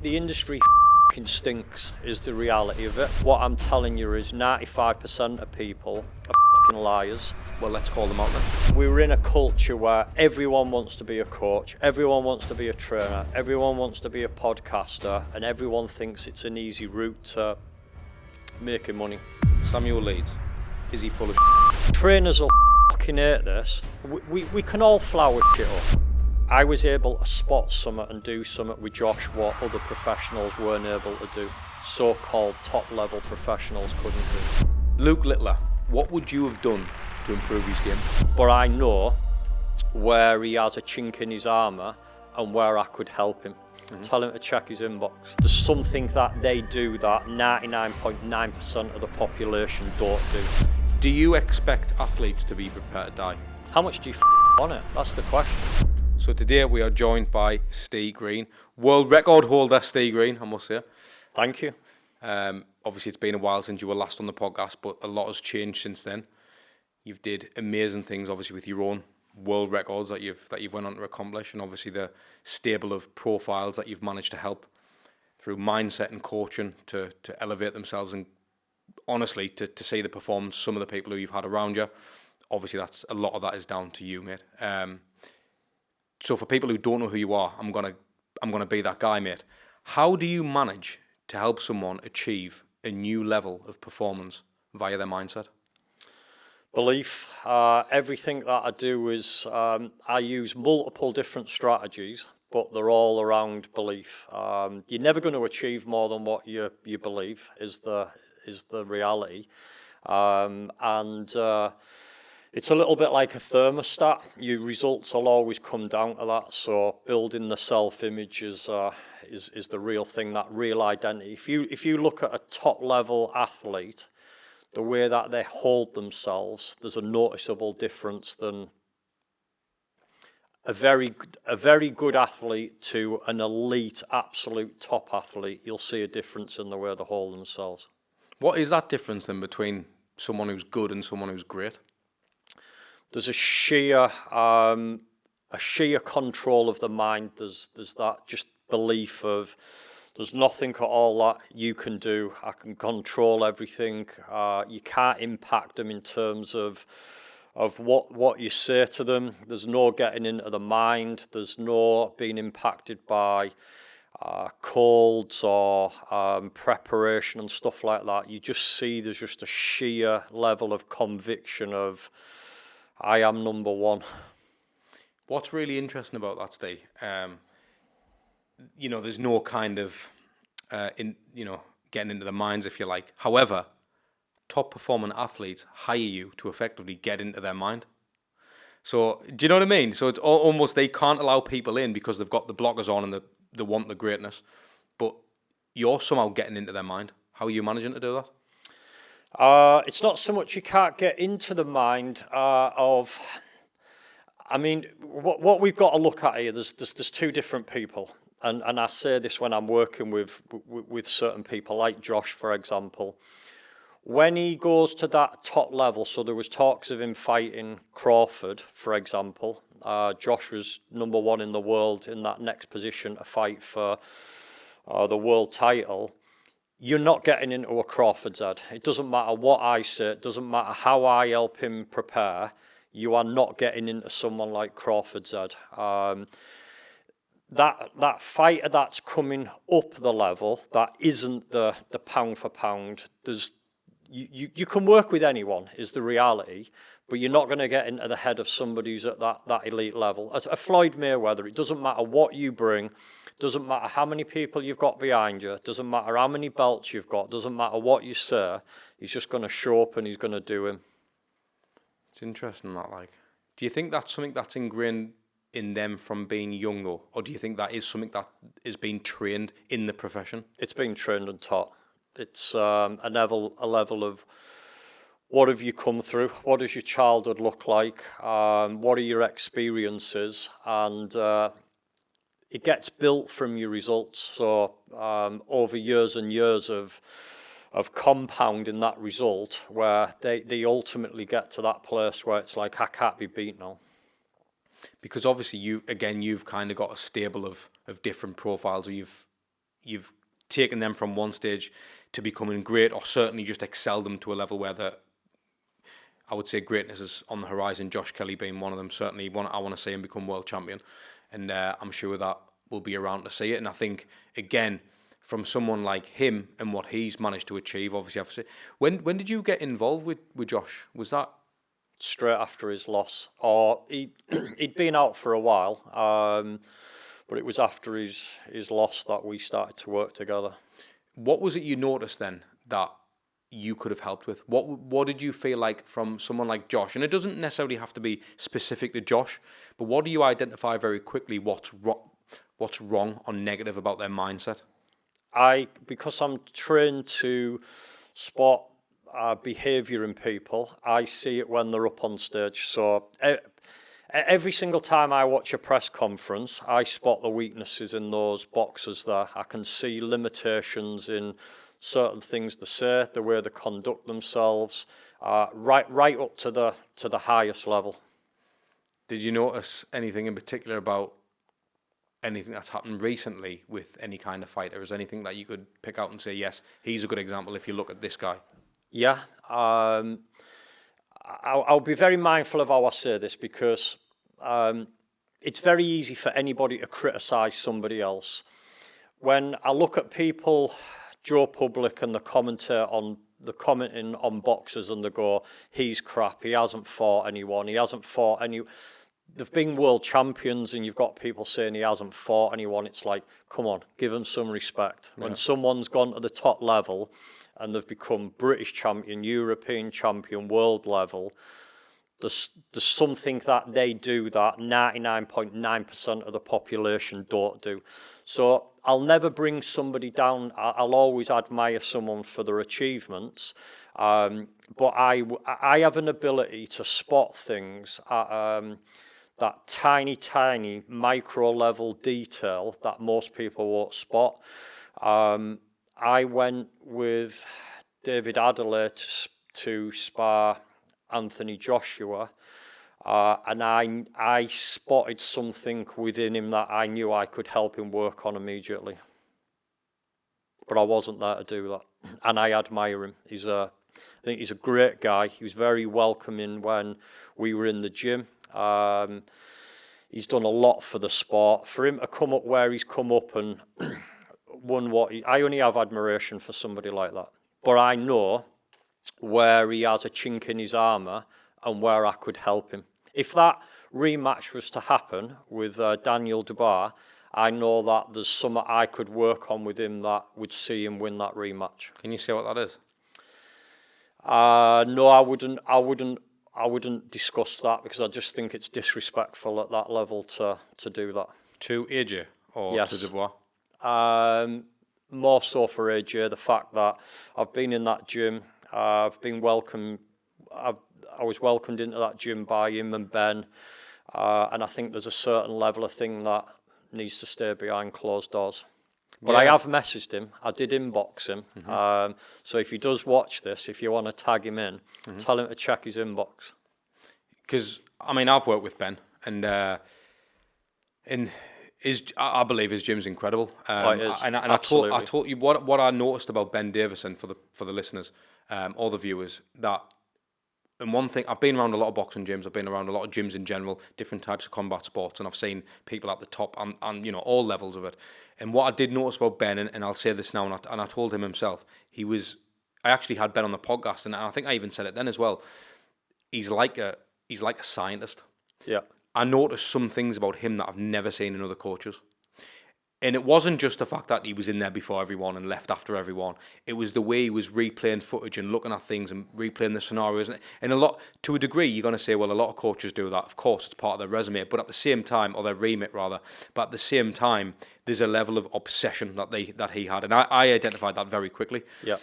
The industry fucking stinks is the reality of it. What I'm telling you is 95% of people are fucking liars. Well, let's call them out then. We're in a culture where everyone wants to be a coach, everyone wants to be a trainer, everyone wants to be a podcaster, and everyone thinks it's an easy route to making money. Samuel Leeds, is he full of Trainers will fucking hate this. We can all flower shit up. I was able to spot something and do something with Josh what other professionals weren't able to do. So-called top-level professionals couldn't do. Luke Littler, what would you have done to improve his game? But I know where he has a chink in his armour and where I could help him. Tell him to check his inbox. There's something that they do that 99.9% of the population don't do. Do you expect athletes to be prepared to die? How much do you on it? That's the question. So today we are joined by Ste Green, world record holder Ste Green, I must say. Thank you. Obviously it's been a while since you were last on the podcast, but a lot has changed since then. You've did amazing things, obviously, with your own world records that you've went on to accomplish, and obviously the stable of profiles that you've managed to help through mindset and coaching to elevate themselves, and honestly to see the performance some of the people who you've had around you. Obviously that's a lot of that is down to you, mate. So for people who don't know who you are, I'm gonna be that guy, mate. How do you manage to help someone achieve a new level of performance via their mindset? Belief. Everything that I do is I use multiple different strategies, but they're all around belief. You're never going to achieve more than what you believe is the reality, it's a little bit like a thermostat. Your results will always come down to that. So building the self-image is the real thing, that real identity. If you look at a top-level athlete, the way that they hold themselves, there's a noticeable difference than a very good athlete to an elite, absolute top athlete. You'll see a difference in the way they hold themselves. What is that difference then between someone who's good and someone who's great? There's a sheer control of the mind. There's that just belief of there's nothing at all that you can do. I can control everything. You can't impact them in terms of what you say to them. There's no getting into the mind. There's no being impacted by colds or preparation and stuff like that. You just see there's just a sheer level of conviction of I am number one. What's really interesting about that, Steve, there's no kind of, getting into the minds, if you like. However, top performing athletes hire you to effectively get into their mind. So, do you know what I mean? So it's almost they can't allow people in because they've got the blockers on and they want the greatness. But you're somehow getting into their mind. How are you managing to do that? It's not so much you can't get into the mind what we've got to look at here, there's two different people. And I say this when I'm working with certain people, like Josh, for example. When he goes to that top level, so there was talks of him fighting Crawford, for example. Josh was number one in the world in that next position to fight for the world title. You're not getting into a Crawford's head. It doesn't matter what I say. It doesn't matter how I help him prepare. You are not getting into someone like Crawford's head. That fighter that's coming up the level, that isn't the pound for pound. You can work with anyone, is the reality, but you're not going to get into the head of somebody who's at that elite level. As a Floyd Mayweather, it doesn't matter what you bring. Doesn't matter how many people you've got behind you. Doesn't matter how many belts you've got. Doesn't matter what you say. He's just going to show up and he's going to do him. It's interesting that, do you think that's something that's ingrained in them from being young, though? Or do you think that is something that is being trained in the profession? It's being trained and taught. It's a level of what have you come through? What does your childhood look like? What are your experiences? And it gets built from your results. So over years and years of compounding that result, where they ultimately get to that place where it's like, I can't be beat now. Because obviously you've kind of got a stable of different profiles, or you've taken them from one stage to becoming great, or certainly just excelled them to a level where I would say greatness is on the horizon. Josh Kelly being one of them. Certainly, I want to see him become world champion, and I'm sure that we'll be around to see it. And I think, again, from someone like him and what he's managed to achieve, obviously, when did you get involved with Josh? Was that straight after his loss, or he'd been out for a while, but it was after his loss that we started to work together. What was it you noticed then that you could have helped with? What did you feel like from someone like Josh? And it doesn't necessarily have to be specific to Josh, but what do you identify very quickly what's wrong or negative about their mindset? Because I'm trained to spot behaviour in people, I see it when they're up on stage. So every single time I watch a press conference, I spot the weaknesses in those boxers there. I can see limitations in certain things they say, the way they conduct themselves, right up to the highest level. Did you notice anything in particular about anything that's happened recently with any kind of fighter? Is there anything that you could pick out and say, yes, he's a good example if you look at this guy? Yeah, I'll be very mindful of how I say this, because it's very easy for anybody to criticise somebody else. When I look at people, Joe Public, and the commenting on boxers, and they go, he's crap, he hasn't fought anyone, they've been world champions, and you've got people saying he hasn't fought anyone. It's like, come on, give them some respect. Yeah. When someone's gone to the top level and they've become British champion, European champion, world level, there's something that they do that 99.9% of the population don't do. So I'll never bring somebody down. I'll always admire someone for their achievements. But I have an ability to spot things at that tiny micro level detail that most people won't spot. I went with David Adelaide to spar Anthony Joshua, and I spotted something within him that I knew I could help him work on immediately. But I wasn't there to do that, and I admire him. I think he's a great guy. He was very welcoming when we were in the gym. He's done a lot for the sport. For him to come up where he's come up and won I only have admiration for somebody like that. But I know where he has a chink in his armour and where I could help him. If that rematch was to happen with Daniel Dubois, I know that there's something I could work on with him that would see him win that rematch. Can you say what that is? No, I wouldn't discuss that, because I just think it's disrespectful at that level to do that. To AJ or yes. to Dubois? More so for AJ, the fact that I've been in that gym, I've been welcomed. I was welcomed into that gym by him and Ben, and I think there's a certain level of thing that needs to stay behind closed doors. But yeah. I have messaged him. I did inbox him. Mm-hmm. So if he does watch this, if you want to tag him in, mm-hmm. tell him to check his inbox. Because I've worked with Ben, and I believe his gym's incredible. It is. And I told you what I noticed about Ben Davison for the listeners, or the viewers, that. And one thing, I've been around a lot of boxing gyms, I've been around a lot of gyms in general, different types of combat sports, and I've seen people at the top and all levels of it. And what I did notice about Ben, and I'll say this now, and I told him himself, I actually had Ben on the podcast, and I think I even said it then as well. He's like a scientist. Yeah. I noticed some things about him that I've never seen in other coaches. And it wasn't just the fact that he was in there before everyone and left after everyone. It was the way he was replaying footage and looking at things and replaying the scenarios. And to a degree, you're going to say, well, a lot of coaches do that. Of course, it's part of their resume. But at the same time, or their remit rather, but at the same time, there's a level of obsession that he had. And I identified that very quickly. Yeah.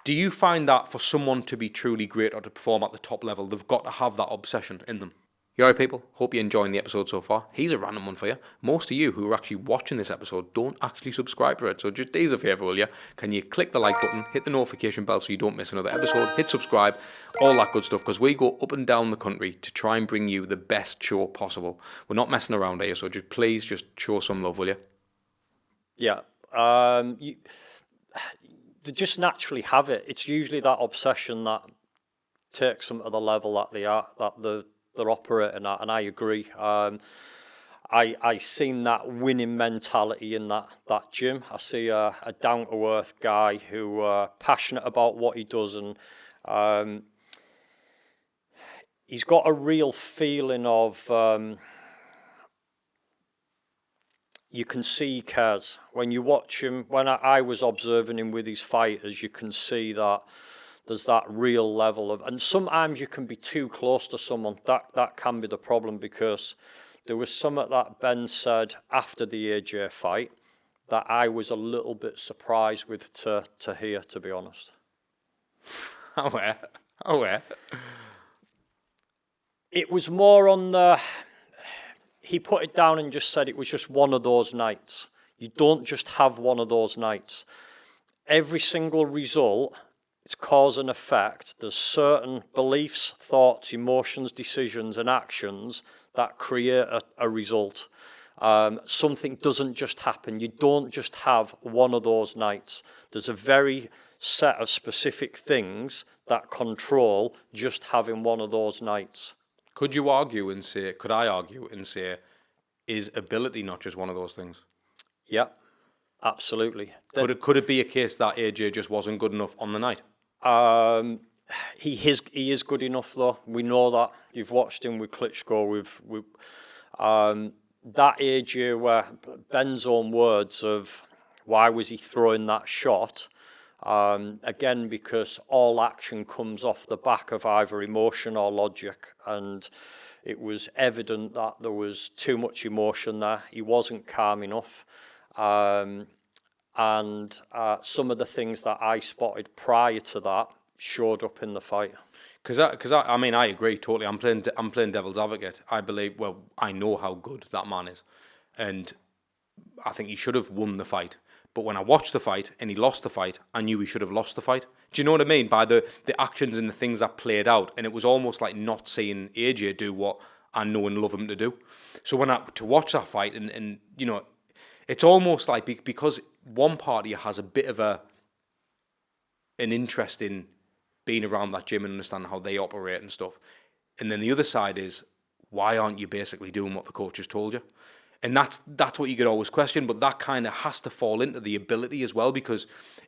Do you find that for someone to be truly great or to perform at the top level, they've got to have that obsession in them? You alright, people? Hope you're enjoying the episode so far. Here's a random one for you. Most of you who are actually watching this episode don't actually subscribe to it, so just do us a favour, will you? Can you click the like button, hit the notification bell so you don't miss another episode, hit subscribe, all that good stuff, because we go up and down the country to try and bring you the best show possible. We're not messing around here, so please just show some love, will you? Yeah, They just naturally have it. It's usually that obsession that takes them to the level that they're operating at, and I agree. I seen that winning mentality in that gym. I see a down to earth guy who passionate about what he does, and he's got a real feeling of. You can see he cares. When you watch him, when I was observing him with his fighters, you can see that there's that real level of, and sometimes you can be too close to someone. That can be the problem, because there was something that Ben said after the AJ fight that I was a little bit surprised with to hear, to be honest. Oh, It was more on the... He put it down and just said it was just one of those nights. You don't just have one of those nights. Every single result, it's cause and effect. There's certain beliefs, thoughts, emotions, decisions, and actions that create a result. Something doesn't just happen. You don't just have one of those nights. There's a very set of specific things that control just having one of those nights. Could I argue and say, is ability not just one of those things? Yeah, absolutely. Could it be a case that AJ just wasn't good enough on the night? He is good enough, though. We know that. You've watched him with Klitschko. That AJ, where Ben's own words of why was he throwing that shot? Again, because all action comes off the back of either emotion or logic, and it was evident that there was too much emotion there. He wasn't calm enough, and some of the things that I spotted prior to that showed up in the fight. Because I agree totally. I'm playing devil's advocate. I know how good that man is, and I think he should have won the fight. But when I watched the fight and he lost the fight, I knew he should have lost the fight. Do you know what I mean? By the actions and the things that played out. And it was almost like not seeing AJ do what I know and love him to do. So to watch that fight, and you know, it's almost like because one party has a bit of an interest in being around that gym and understanding how they operate and stuff. And then the other side is, why aren't you basically doing what the coach has told you? And that's what you could always question, but that kind of has to fall into the ability as well, because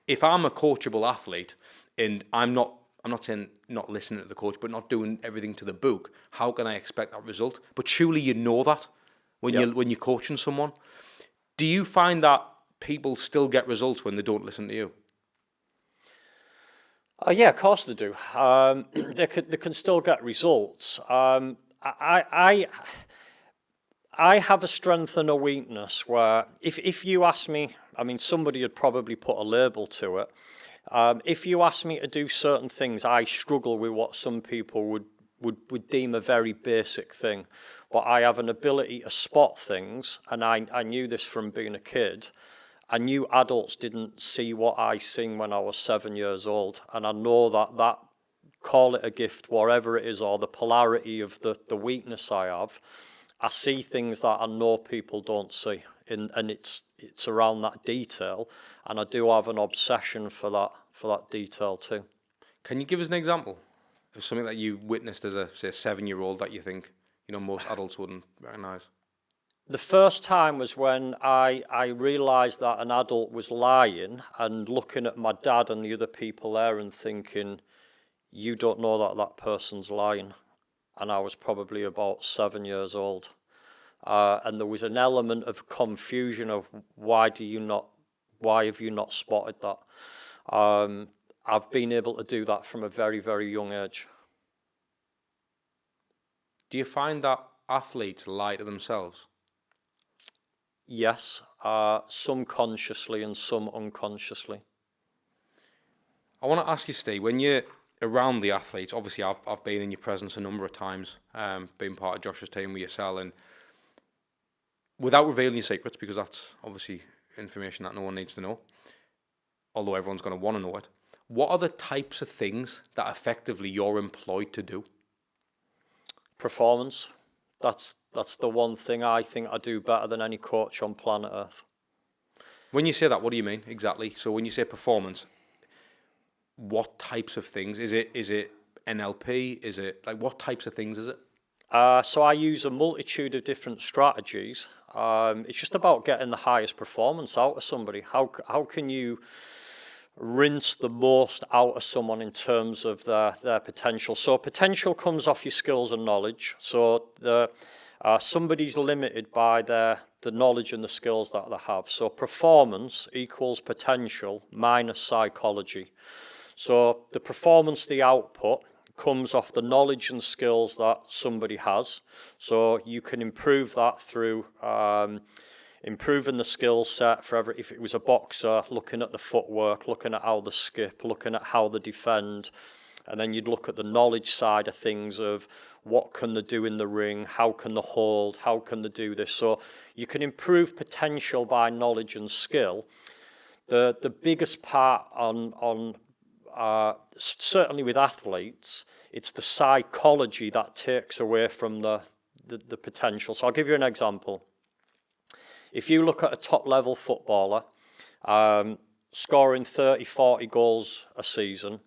if I'm a coachable athlete and I'm not saying not listening to the coach, but not doing everything to the book, how can I expect that result? But surely you know that when you're coaching someone. Do you find that people still get results when they don't listen to you? Yeah, of course they do. They can still get results. I have a strength and a weakness where if you ask me, I mean, somebody would probably put a label to it. If you ask me to do certain things, I struggle with what some people would deem a very basic thing. But I have an ability to spot things, and I knew this from being a kid. I knew adults didn't see what I seen when I was 7 years old. And I know that call it a gift, whatever it is, or the polarity of the weakness I have, I see things that I know people don't see, and it's around that detail, and I do have an obsession for that detail too. Can you give us an example of something that you witnessed as a 7-year-old that you think most adults wouldn't recognise? The first time was when I realised that an adult was lying, and looking at my dad and the other people there and thinking, you don't know that person's lying. And I was probably about 7 years old. And there was an element of confusion of why have you not spotted that? I've been able to do that from a very, very young age. Do you find that athletes lie to themselves? Yes, some consciously and some unconsciously. I want to ask you, Steve, when you're around the athletes, obviously I've been in your presence a number of times, being part of Josh's team with yourself, and without revealing your secrets, because that's obviously information that no one needs to know, although everyone's going to want to know it, what are the types of things that effectively you're employed to do? Performance. That's the one thing I think I do better than any coach on planet Earth. When you say that, what do you mean exactly? So when you say performance, what types of things? Is it NLP? Is it like what types of things is it? So I use a multitude of different strategies. It's just about getting the highest performance out of somebody. How can you rinse the most out of someone in terms of their potential? So potential comes off your skills and knowledge. So somebody's limited by the knowledge and the skills that they have. So performance equals potential minus psychology. So the performance, the output, comes off the knowledge and skills that somebody has. So you can improve that through improving the skill set for if it was a boxer, looking at the footwork, looking at how they skip, looking at how they defend. And then you'd look at the knowledge side of things of what can they do in the ring, how can they hold, how can they do this. So you can improve potential by knowledge and skill. The biggest part on certainly with athletes, it's the psychology that takes away from the potential. So I'll give you an example. If you look at a top-level footballer scoring 30, 40 goals a season,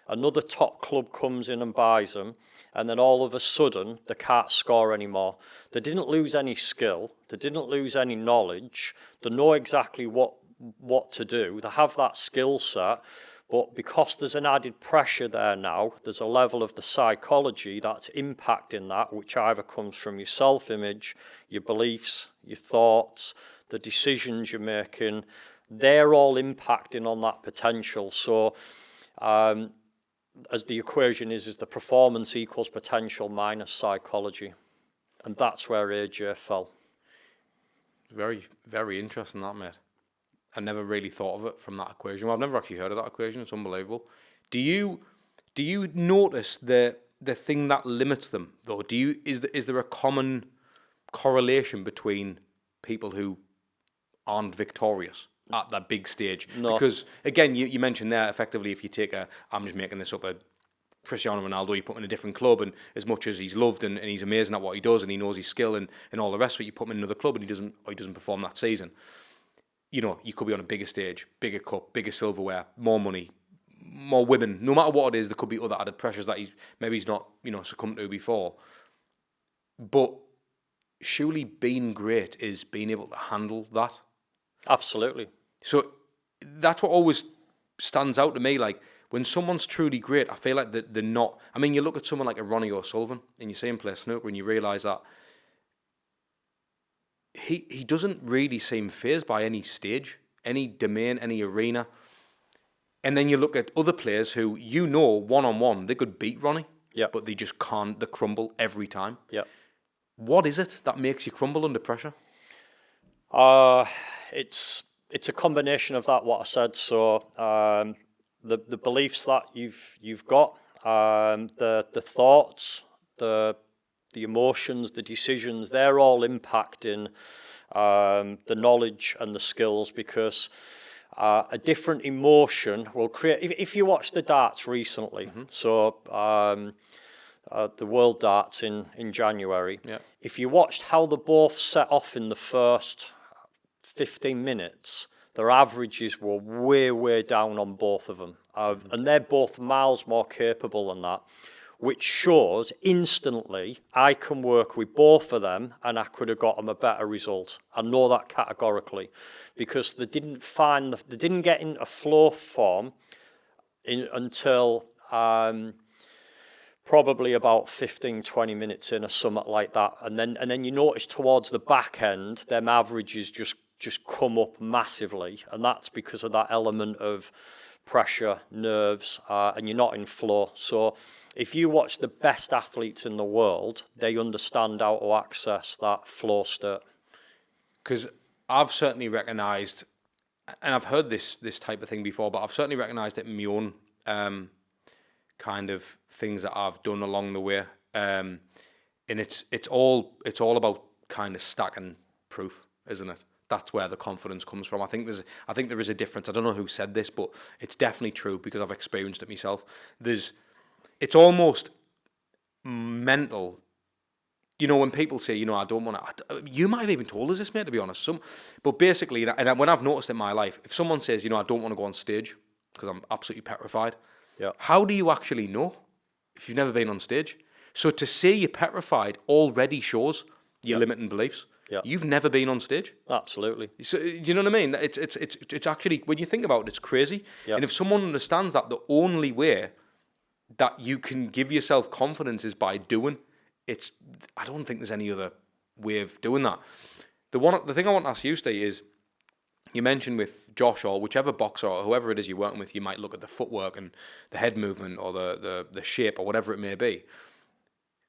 another top club comes in and buys them, and then all of a sudden they can't score anymore. They didn't lose any skill, they didn't lose any knowledge, they know exactly what to do, they have that skill set, but because there's an added pressure there now, there's a level of the psychology that's impacting that, which either comes from your self-image, your beliefs, your thoughts, the decisions you're making. They're all impacting on that potential. So as the equation is the performance equals potential minus psychology. And that's where AJ fell. Very, very interesting, that, mate. I never really thought of it from that equation. Well, I've never actually heard of that equation. It's unbelievable. Do you notice the thing that limits them, though? Is there a common correlation between people who aren't victorious at that big stage? No. Because again, you mentioned there, effectively, if you take I'm just making this up, a Cristiano Ronaldo, you put him in a different club, and as much as he's loved and he's amazing at what he does and he knows his skill and all the rest of it, you put him in another club and he doesn't perform that season. You know, you could be on a bigger stage, bigger cup, bigger silverware, more money, more women. No matter what it is, there could be other added pressures that he's not, succumbed to before. But surely being great is being able to handle that. Absolutely. So that's what always stands out to me. Like, when someone's truly great, I feel like they're not. I mean, you look at someone like a Ronnie O'Sullivan and you see him play snooker and you realise that he doesn't really seem fazed by any stage, any domain, any arena. And then you look at other players who, one-on-one, they could beat Ronnie, but they just can't. They crumble every time. Yeah. What is it that makes you crumble under pressure? It's a combination of that, what I said. So the beliefs that you've got, the thoughts, the emotions, the decisions, they're all impacting the knowledge and the skills, because a different emotion will create. If you watch the darts recently, so the World Darts in January, if you watched how they both set off in the first 15 minutes, their averages were way down on both of them. And they're both miles more capable than that, which shows instantly I can work with both of them and I could have got them a better result. I know that categorically, because they didn't get in a flow form until probably about 15-20 minutes in, or something like that. And then you notice towards the back end, them averages just come up massively, and that's because of that element of pressure, nerves, and you're not in flow. So if you watch the best athletes in the world, they understand how to access that flow state. Because I've certainly recognised, and I've heard this type of thing before, but I've certainly recognised it in my own kind of things that I've done along the way, and it's all about kind of stacking proof, isn't it? That's where the confidence comes from. I think there is a difference. I don't know who said this, but it's definitely true because I've experienced it myself. It's almost mental you know, when people say, you know, I don't want to, you might have even told us this, mate, to be honest. But basically, and when I've noticed in my life, if someone says, you know, I don't want to go on stage because I'm absolutely petrified, how do you actually know if you've never been on stage? So to say you're petrified already shows your limiting beliefs. You've never been on stage. Absolutely. So, do you know what I mean? It's actually, when you think about it, it's crazy. And if someone understands that the only way that you can give yourself confidence is by doing, I don't think there's any other way of doing that. The thing I want to ask you, Ste, is you mentioned with Josh or whichever boxer or whoever it is you're working with, you might look at the footwork and the head movement or the shape or whatever it may be.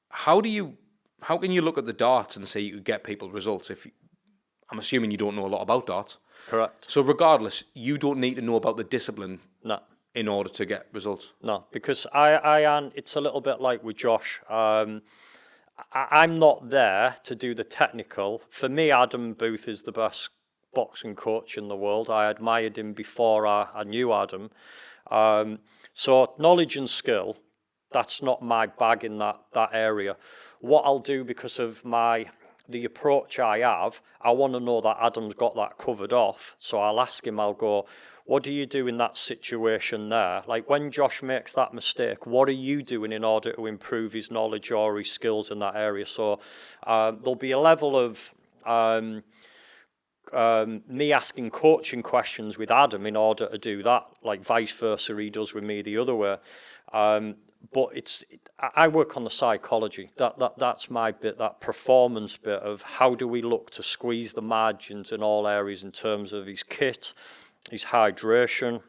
How can you look at the darts and say you could get people results if I'm assuming you don't know a lot about darts? Correct. So regardless, you don't need to know about the discipline No. in order to get results? No, because it's a little bit like with Josh. I'm not there to do the technical. For me, Adam Booth is the best boxing coach in the world. I admired him before I knew Adam. So knowledge and skill, that's not my bag in that area. What I'll do, because of the approach I have, I want to know that Adam's got that covered off. So I'll ask him, I'll go, what do you do in that situation there? Like when Josh makes that mistake, what are you doing in order to improve his knowledge or his skills in that area? So there'll be a level of me asking coaching questions with Adam in order to do that, like vice versa he does with me the other way. But I work on the psychology. That's my bit, that performance bit of how do we look to squeeze the margins in all areas in terms of his kit, his hydration,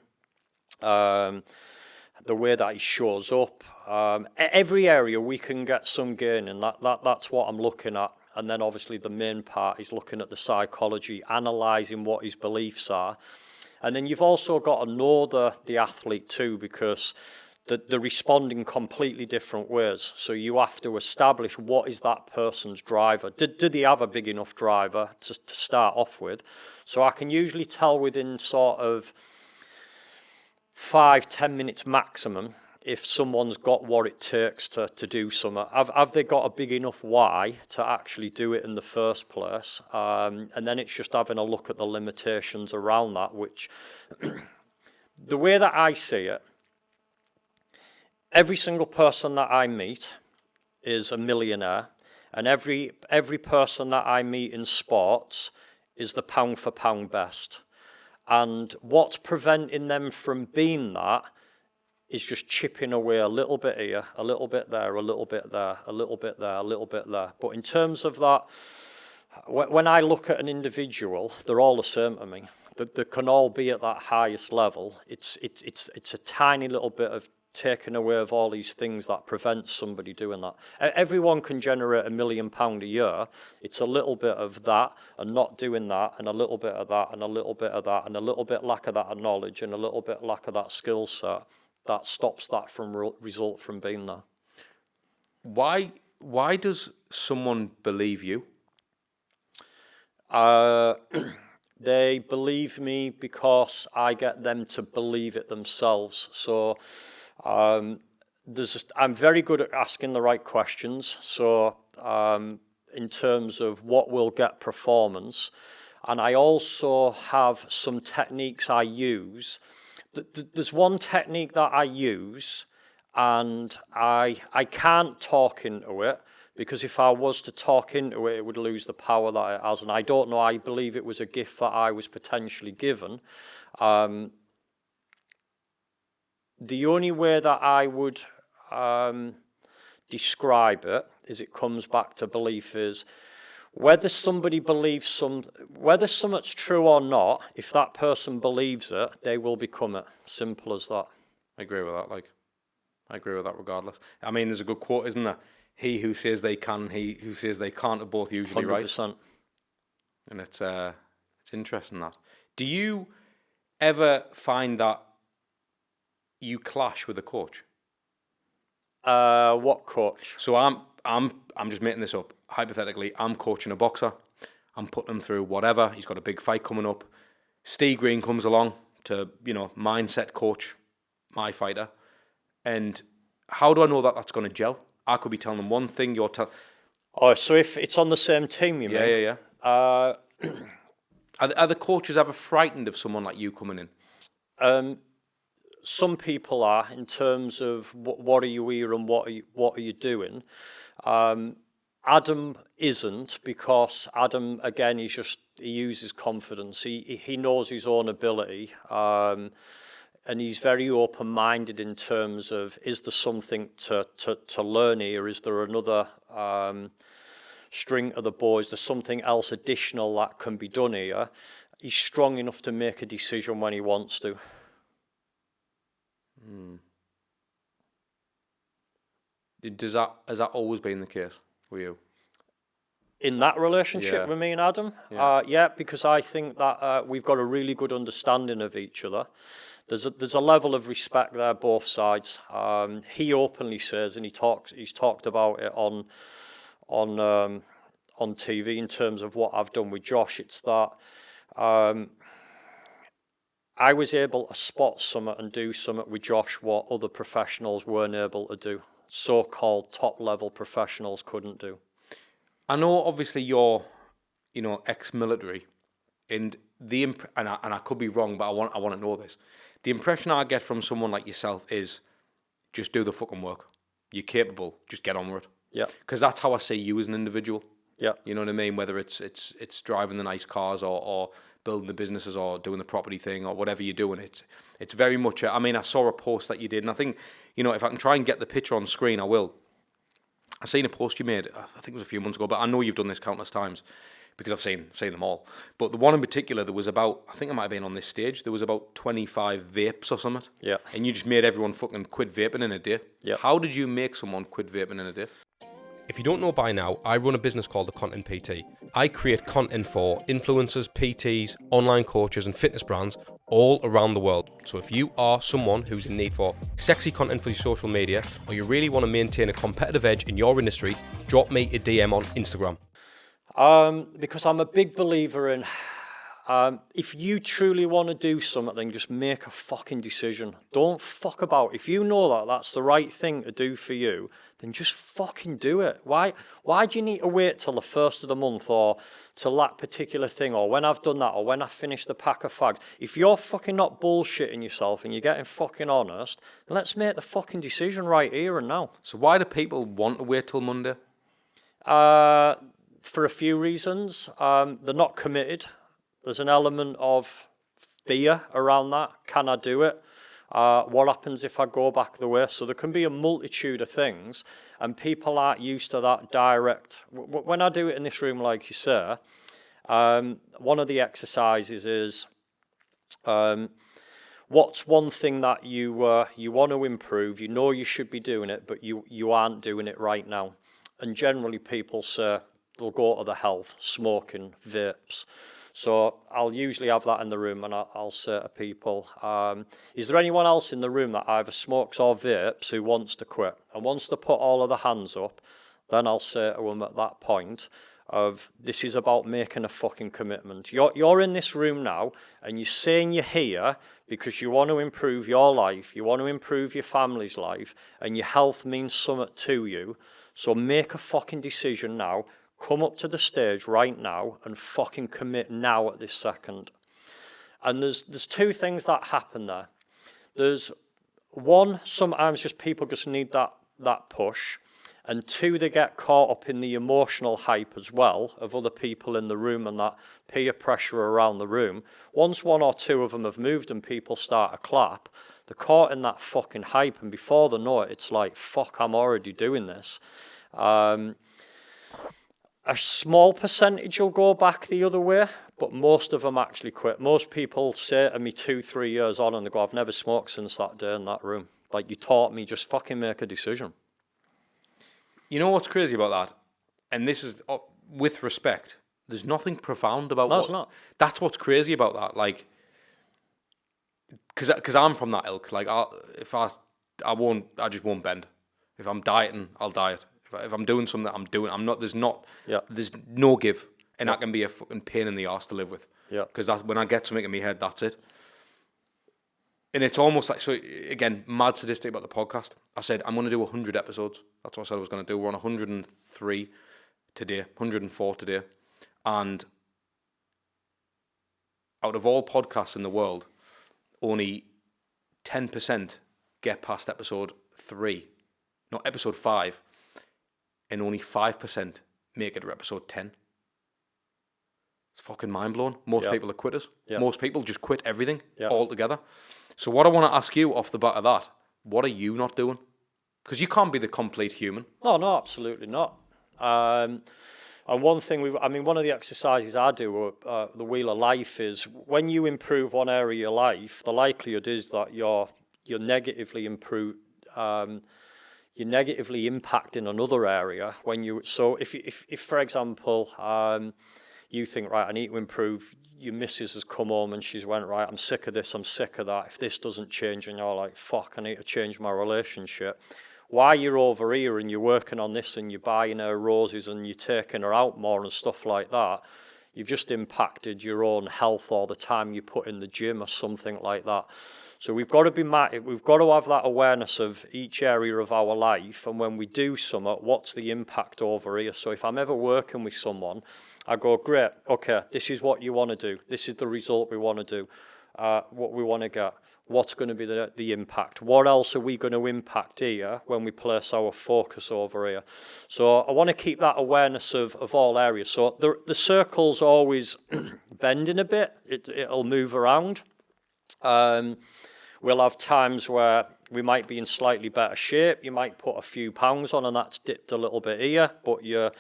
the way that he shows up. Every area we can get some gain in. That's what I'm looking at. And then obviously the main part is looking at the psychology, analysing what his beliefs are. And then you've also got to know the athlete too, because they're responding completely different ways. So you have to establish what is that person's driver. Did they have a big enough driver to start off with? So I can usually tell within sort of 5-10 minutes maximum if someone's got what it takes to do something. Have they got a big enough why to actually do it in the first place? And then it's just having a look at the limitations around that, which the way that I see it, every single person that I meet is a millionaire, and every person that I meet in sports is the pound for pound best. And what's preventing them from being that is just chipping away a little bit here, a little bit there, a little bit there, a little bit there, a little bit there. But in terms of that, when I look at an individual, they're all the same to me. They can all be at that highest level. It's a tiny little bit of taking away of all these things that prevents somebody doing that. Everyone can generate £1 million a year. It's a little bit of that and not doing that, and a little bit of that, and a little bit of that, and a little bit lack of that knowledge, and a little bit lack of that skill set that stops that from result from being there. Why does someone believe you? They believe me because I get them to believe it themselves. So I'm very good at asking the right questions. So in terms of what will get performance, and I also have some techniques I use. There's one technique that I use, and I can't talk into it, because if I was to talk into it, it would lose the power that it has. And I don't know, I believe it was a gift that I was potentially given. The only way that I would describe it, is it comes back to belief, is whether somebody believes whether something's true or not, if that person believes it, they will become it. Simple as that. I agree with that. I agree with that regardless. I mean, there's a good quote, isn't there? He who says they can, he who says they can't are both usually 100%. right. And it's interesting that. Do you ever find that you clash with a coach? What coach? So I'm just making this up. Hypothetically, I'm coaching a boxer. I'm putting him through whatever. He's got a big fight coming up. Ste Green comes along to, mindset coach my fighter. And how do I know that that's going to gel? I could be telling him one thing, you're telling... Oh, so if it's on the same team, you mean? Yeah. Are the coaches ever frightened of someone like you coming in? Some people are, in terms of what are you here and what are you doing. Adam isn't, because Adam, again, he uses confidence. He knows his own ability, and he's very open-minded in terms of, is there something to learn here? Is there another string to the bow? Is there something else additional that can be done here? He's strong enough to make a decision when he wants to. Has that always been the case with you? In that relationship Yeah. with me and Adam? Yeah. Because I think that we've got a really good understanding of each other. There's a level of respect there, both sides. He openly says, and he's talked about it on TV in terms of what I've done with Josh. It's that I was able to spot something and do something with Josh what other professionals weren't able to do. So-called top-level professionals couldn't do. I know, obviously, you're, ex-military, and and I could be wrong, but I want to know this. The impression I get from someone like yourself is, just do the fucking work. You're capable. Just get on with it. Yeah. Because that's how I see you as an individual. Yeah. You know what I mean? Whether it's driving the nice cars or building the businesses or doing the property thing or whatever you're doing, it's very much. I saw a post that you did, and I think, if I can try and get the picture on screen, I will. I seen a post you made, I think it was a few months ago, but I know you've done this countless times because I've seen them all. But the one in particular, there was about, I think it might have been on this stage, there was about 25 vapes or something. Yeah. And you just made everyone fucking quit vaping in a day. Yeah. How did you make someone quit vaping in a day? If you don't know by now, I run a business called The Content PT. I create content for influencers, PTs, online coaches and fitness brands all around the world. So if you are someone who's in need for sexy content for your social media, or you really want to maintain a competitive edge in your industry, drop me a DM on Instagram. Because I'm a big believer in, if you truly want to do something, just make a fucking decision. Don't fuck about. If you know that that's the right thing to do for you, then just fucking do it. Why do you need to wait till the first of the month or till that particular thing or when I've done that or when I finish the pack of fags? If you're fucking not bullshitting yourself and you're getting fucking honest, then let's make the fucking decision right here and now. So why do people want to wait till Monday? For a few reasons. They're not committed. There's an element of fear around that. Can I do it? What happens if I go back the way? So there can be a multitude of things, and people aren't used to that direct. When I do it in this room, like you say, one of the exercises is, what's one thing that you want to improve? You know you should be doing it, but you aren't doing it right now. And generally, people say they'll go to the health, smoking, vapes. So I'll usually have that in the room, and I'll say to people, is there anyone else in the room that either smokes or vapes who wants to quit? And once they put all of the hands up, then I'll say to them at that point of, this is about making a fucking commitment. You're in this room now, and you're saying you're here because you want to improve your life, you want to improve your family's life, and your health means something to you. So make a fucking decision now. Come up to the stage right now and fucking commit now at this second. And there's two things that happen there. There's one, sometimes just people just need that push. And two, they get caught up in the emotional hype as well of other people in the room and that peer pressure around the room. Once one or two of them have moved and people start to clap, they're caught in that fucking hype, and before they know it, it's like, fuck, I'm already doing this. A small percentage will go back the other way, but most of them actually quit. Most people say to me 2-3 years on, and they go, I've never smoked since that day in that room. Like, you taught me, just fucking make a decision. You know what's crazy about that? And this is, with respect, there's nothing profound about No, it's not. That's what's crazy about that. Like, because I'm from that ilk. Like, I just won't bend. If I'm dieting, I'll diet. If I'm doing something, I'm doing. I'm not. There's no give, and that can be a fucking pain in the arse to live with. Yeah. Because when I get something in my head, that's it. And it's almost like, so again, mad statistic about the podcast. I said I'm going to do 100 episodes. That's what I said I was going to do. We're on 103. today, 104 today. And out of all podcasts in the world, only 10% get past episode 3, not episode 5, and only 5% make it to episode 10. It's fucking mind-blowing. Most people are quitters. Most people just quit everything altogether. So what I want to ask you off the bat of that, what are you not doing? Because you can't be the complete human. No, absolutely not. And one thing one of the exercises I do, the Wheel of Life, is when you improve one area of your life, the likelihood is that you're negatively you're negatively impacting another area. So if for example, you think, right, I need to improve. Your missus has come home and she's went, right, I'm sick of this, I'm sick of that. If this doesn't change, and you're like, fuck, I need to change my relationship. While you're over here and you're working on this and you're buying her roses and you're taking her out more and stuff like that, you've just impacted your own health or the time you put in the gym or something like that. So we've got to have that awareness of each area of our life, and when we do something, what's the impact over here? So if I'm ever working with someone, I go, great, okay, this is what you want to do. This is the result we want to do, what we want to get. What's going to be the impact? What else are we going to impact here when we place our focus over here? So I want to keep that awareness of all areas. So the circle's always bending a bit. It'll move around. We'll have times where we might be in slightly better shape. You might put a few pounds on and that's dipped a little bit here, but your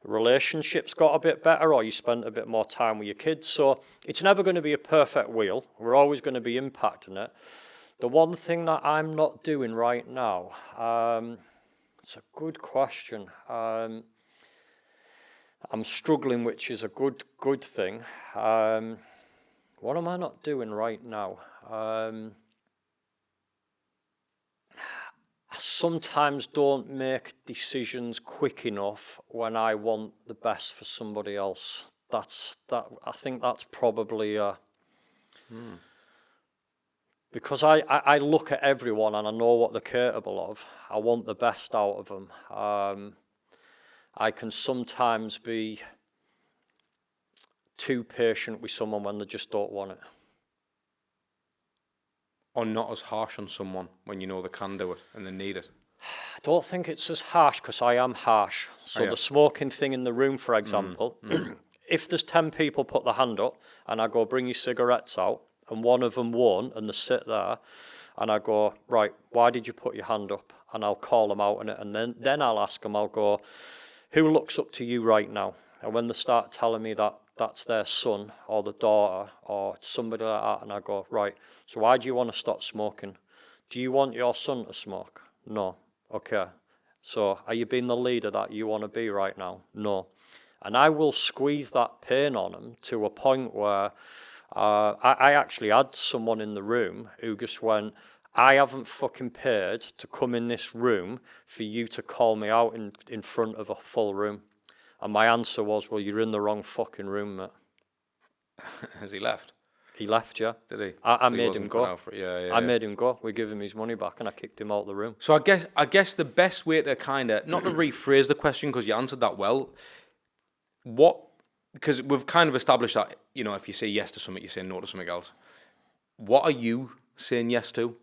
relationship's got a bit better, or you spent a bit more time with your kids. So it's never going to be a perfect wheel. We're always going to be impacting it. The one thing that I'm not doing right now, it's a good question. I'm struggling, which is a good thing. What am I not doing right now? I sometimes don't make decisions quick enough when I want the best for somebody else. I think that's probably because I look at everyone and I know what they're capable of. I want the best out of them. I can sometimes be too patient with someone when they just don't want it. Or not as harsh on someone when you know they can do it and they need it? I don't think it's as harsh, because I am harsh. So the smoking thing in the room, for example, if there's 10 people put their hand up and I go, bring your cigarettes out, and one of them won't, and they sit there, and I go, right, why did you put your hand up? And I'll call them out on it, and then I'll ask them, I'll go, who looks up to you right now? And when they start telling me that that's their son or the daughter or somebody like that, and I go, right, so why do you want to stop smoking? Do you want your son to smoke? No. Okay. So are you being the leader that you want to be right now? No. And I will squeeze that pain on them to a point where I actually had someone in the room who just went, I haven't fucking paid to come in this room for you to call me out in front of a full room. And my answer was, well, you're in the wrong fucking room, mate. Has he left? He left, yeah. Did he? I made him go. I made him go. We give him his money back, and I kicked him out of the room. So I guess the best way to kind of, not to rephrase the question because you answered that well, because we've kind of established that, you know, if you say yes to something, you say no to something else. What are you saying yes to,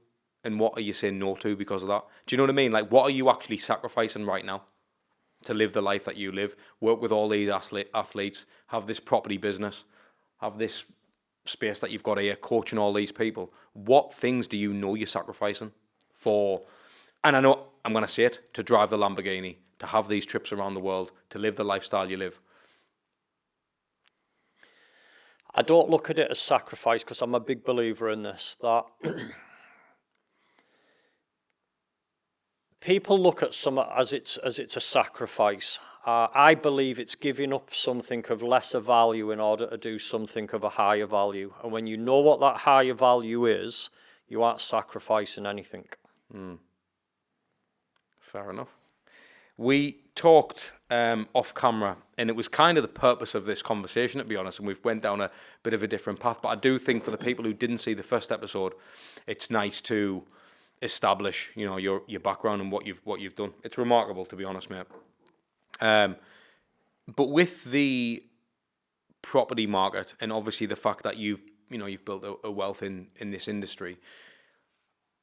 and what are you saying no to because of that? Do you know what I mean? Like, what are you actually sacrificing right now to live the life that you live, work with all these athletes, have this property business, have this space that you've got here, coaching all these people? What things do you know you're sacrificing for? And I know I'm going to say it, to drive the Lamborghini, to have these trips around the world, to live the lifestyle you live. I don't look at it as sacrifice, because I'm a big believer in this, that people look at some as it's a sacrifice. I believe it's giving up something of lesser value in order to do something of a higher value. And when you know what that higher value is, you aren't sacrificing anything. Fair enough. We talked off camera, and it was kind of the purpose of this conversation, to be honest, and we've went down a bit of a different path. But I do think for the people who didn't see the first episode, it's nice to establish, you know, your background and what you've done. It's remarkable, to be honest, mate. But with the property market, and obviously the fact that you've built a wealth in this industry,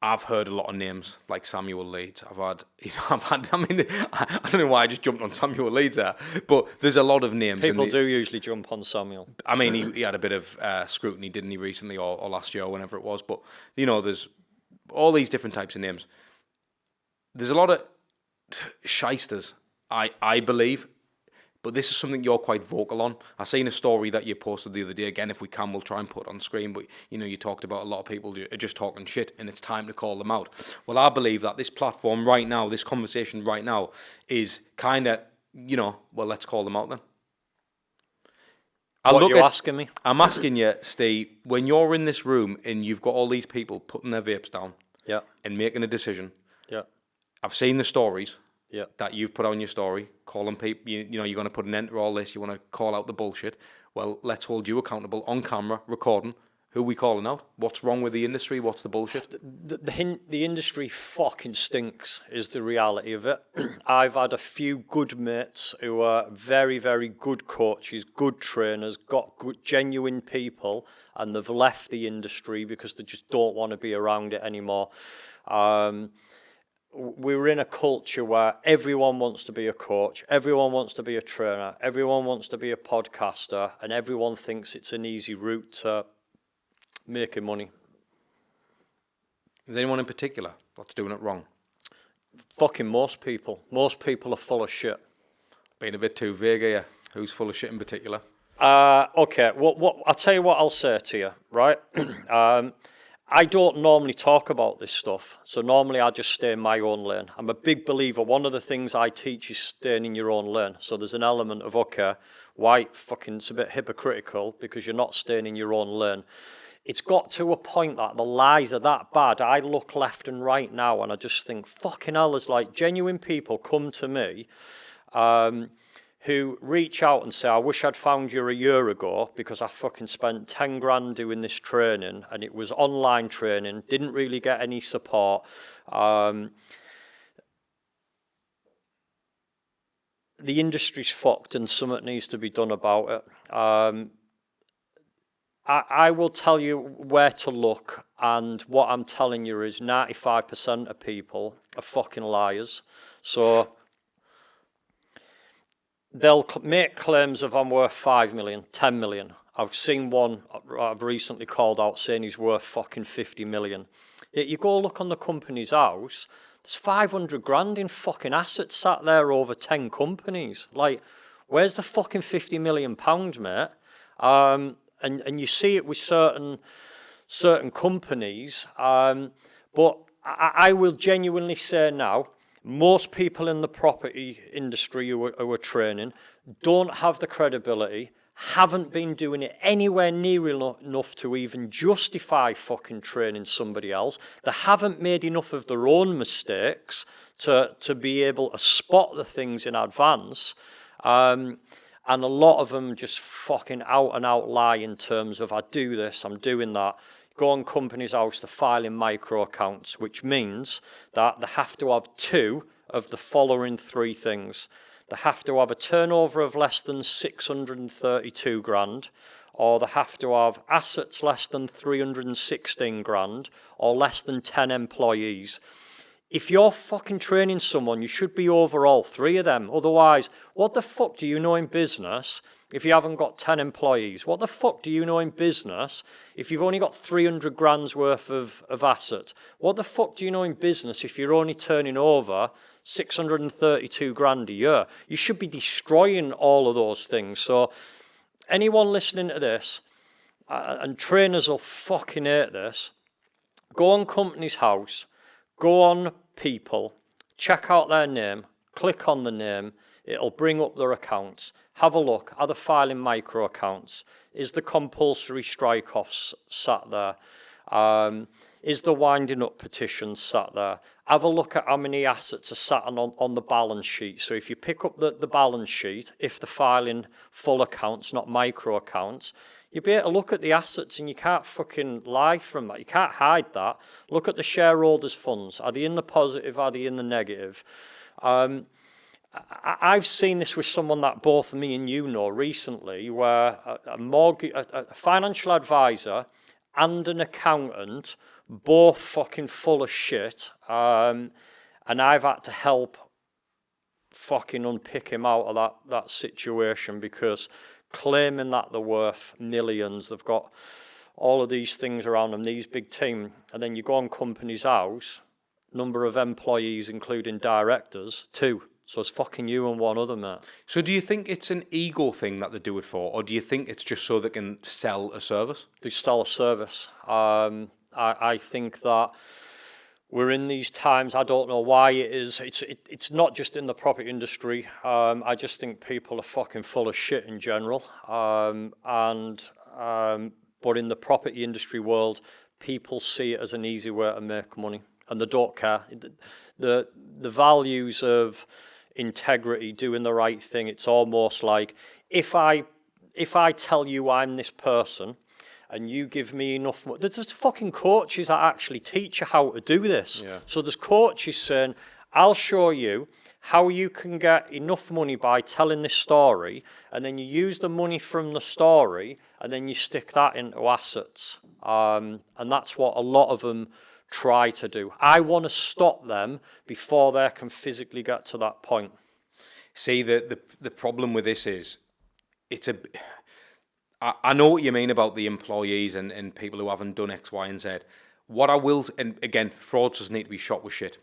I've heard a lot of names like Samuel Leeds. I mean, I don't know why I just jumped on Samuel Leeds there, but there's a lot of names. People do usually jump on Samuel. I mean, he had a bit of scrutiny, didn't he, recently or last year or whenever it was. But, there's all these different types of names. There's a lot of shysters, I believe. But this is something you're quite vocal on. I seen a story that you posted the other day. Again, if we can, we'll try and put it on screen. But, you talked about a lot of people are just talking shit and it's time to call them out. Well, I believe that this platform right now, this conversation right now is kind of, well, let's call them out then. What are you asking me? I'm asking you, Steve, when you're in this room and you've got all these people putting their vapes down and making a decision. Yeah. I've seen the stories. That you've put on your story, calling people, you're going to put an end to all this, you want to call out the bullshit. Well, let's hold you accountable on camera, recording. Who are we calling out? What's wrong with the industry? What's the bullshit? The industry fucking stinks, is the reality of it. I've had a few good mates who are very, very good coaches, good trainers, got good, genuine people, and they've left the industry because they just don't want to be around it anymore. We're in a culture where everyone wants to be a coach, everyone wants to be a trainer, everyone wants to be a podcaster, and everyone thinks it's an easy route to making money. Is anyone in particular that's doing it wrong? Fucking most people. Most people are full of shit. Being a bit too vague here. Who's full of shit in particular? Okay, I'll tell you what I'll say to you, right? I don't normally talk about this stuff, so normally I just stay in my own lane. I'm a big believer. One of the things I teach is staying in your own lane. So there's an element of, okay, why fucking it's a bit hypocritical because you're not staying in your own lane. It's got to a point that the lies are that bad. I look left and right now and I just think, fucking hell, there's like genuine people come to me who reach out and say, I wish I'd found you a year ago because I fucking spent 10 grand doing this training and it was online training, didn't really get any support. The industry's fucked and something needs to be done about it. I will tell you where to look, and what I'm telling you is 95% of people are fucking liars. So they'll make claims of I'm worth 5 million, 10 million. I've seen one I've recently called out saying he's worth fucking 50 million. Yet you go look on the company's house, there's 500 grand in fucking assets sat there over 10 companies. Like, where's the fucking 50 million pounds, mate? And you see it with certain companies. But I will genuinely say now, most people in the property industry who are training don't have the credibility, haven't been doing it anywhere near enough to even justify fucking training somebody else. They haven't made enough of their own mistakes to be able to spot the things in advance. And a lot of them just fucking out and out lie in terms of, I do this, I'm doing that. Go on company's house to file in micro accounts, which means that they have to have 2 of the following 3 things. They have to have a turnover of less than 632 grand, or they have to have assets less than 316 grand, or less than 10 employees. If you're fucking training someone, you should be over all 3 of them. Otherwise, what the fuck do you know in business if you haven't got 10 employees? What the fuck do you know in business if you've only got 300 grand's worth of assets? What the fuck do you know in business if you're only turning over 632 grand a year? You should be destroying all of those things. So anyone listening to this, and trainers will fucking hate this, go on company's house, go on people, check out their name, click on the name, it'll bring up their accounts. Have a look, are they filing micro accounts? Is the compulsory strike-offs sat there? Is the winding up petition sat there? Have a look at how many assets are sat on the balance sheet. So if you pick up the balance sheet, if they're filing full accounts, not micro accounts, you'll be able to look at the assets and you can't fucking lie from that. You can't hide that. Look at the shareholders' funds. Are they in the positive? Are they in the negative? And I've seen this with someone that both me and you know recently, where a financial advisor and an accountant, both fucking full of shit, and I've had to help fucking unpick him out of that situation, because claiming that they're worth millions, they've got all of these things around them, these big team, and then you go on company's house, number of employees including directors, 2. So it's fucking you and one other, mate. So do you think it's an ego thing that they do it for, or do you think it's just so they can sell a service? They sell a service. I think that we're in these times. I don't know why it is. It's not just in the property industry. I just think people are fucking full of shit in general. But in the property industry world, people see it as an easy way to make money, and they don't care. The values of integrity, doing the right thing, it's almost like if I tell you I'm this person and you give me enough money, there's fucking coaches that actually teach you how to do this. Yeah. So there's coaches saying, I'll show you how you can get enough money by telling this story, and then you use the money from the story and then you stick that into assets. And that's what a lot of them try to do. I want to stop them before they can physically get to that point. See, the problem with this is, I know what you mean about the employees and people who haven't done X, Y, and Z. What I will, and again, fraudsters need to be shot with shit.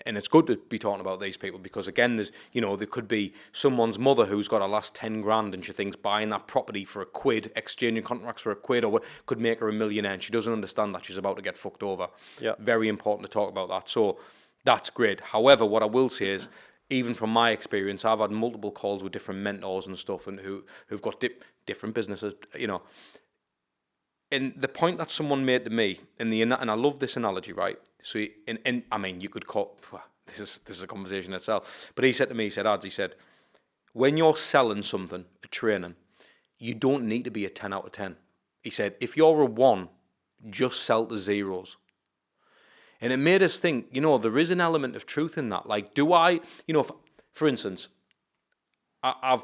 And it's good to be talking about these people, because again, there could be someone's mother who's got a last 10 grand and she thinks buying that property for £1, exchanging contracts for £1, or could make her a millionaire, and she doesn't understand that she's about to get fucked over. Yeah. Very important to talk about that. So that's great. However, what I will say is, even from my experience, I've had multiple calls with different mentors and stuff, and who've got different businesses, And the point that someone made to me, and I love this analogy, right? So, I mean, you could call, this is a conversation itself, but he said to me, he said, when you're selling something, a training, you don't need to be a 10 out of 10. He said, if you're a 1, just sell the zeros. And it made us think, there is an element of truth in that. Like, do I, for instance, I've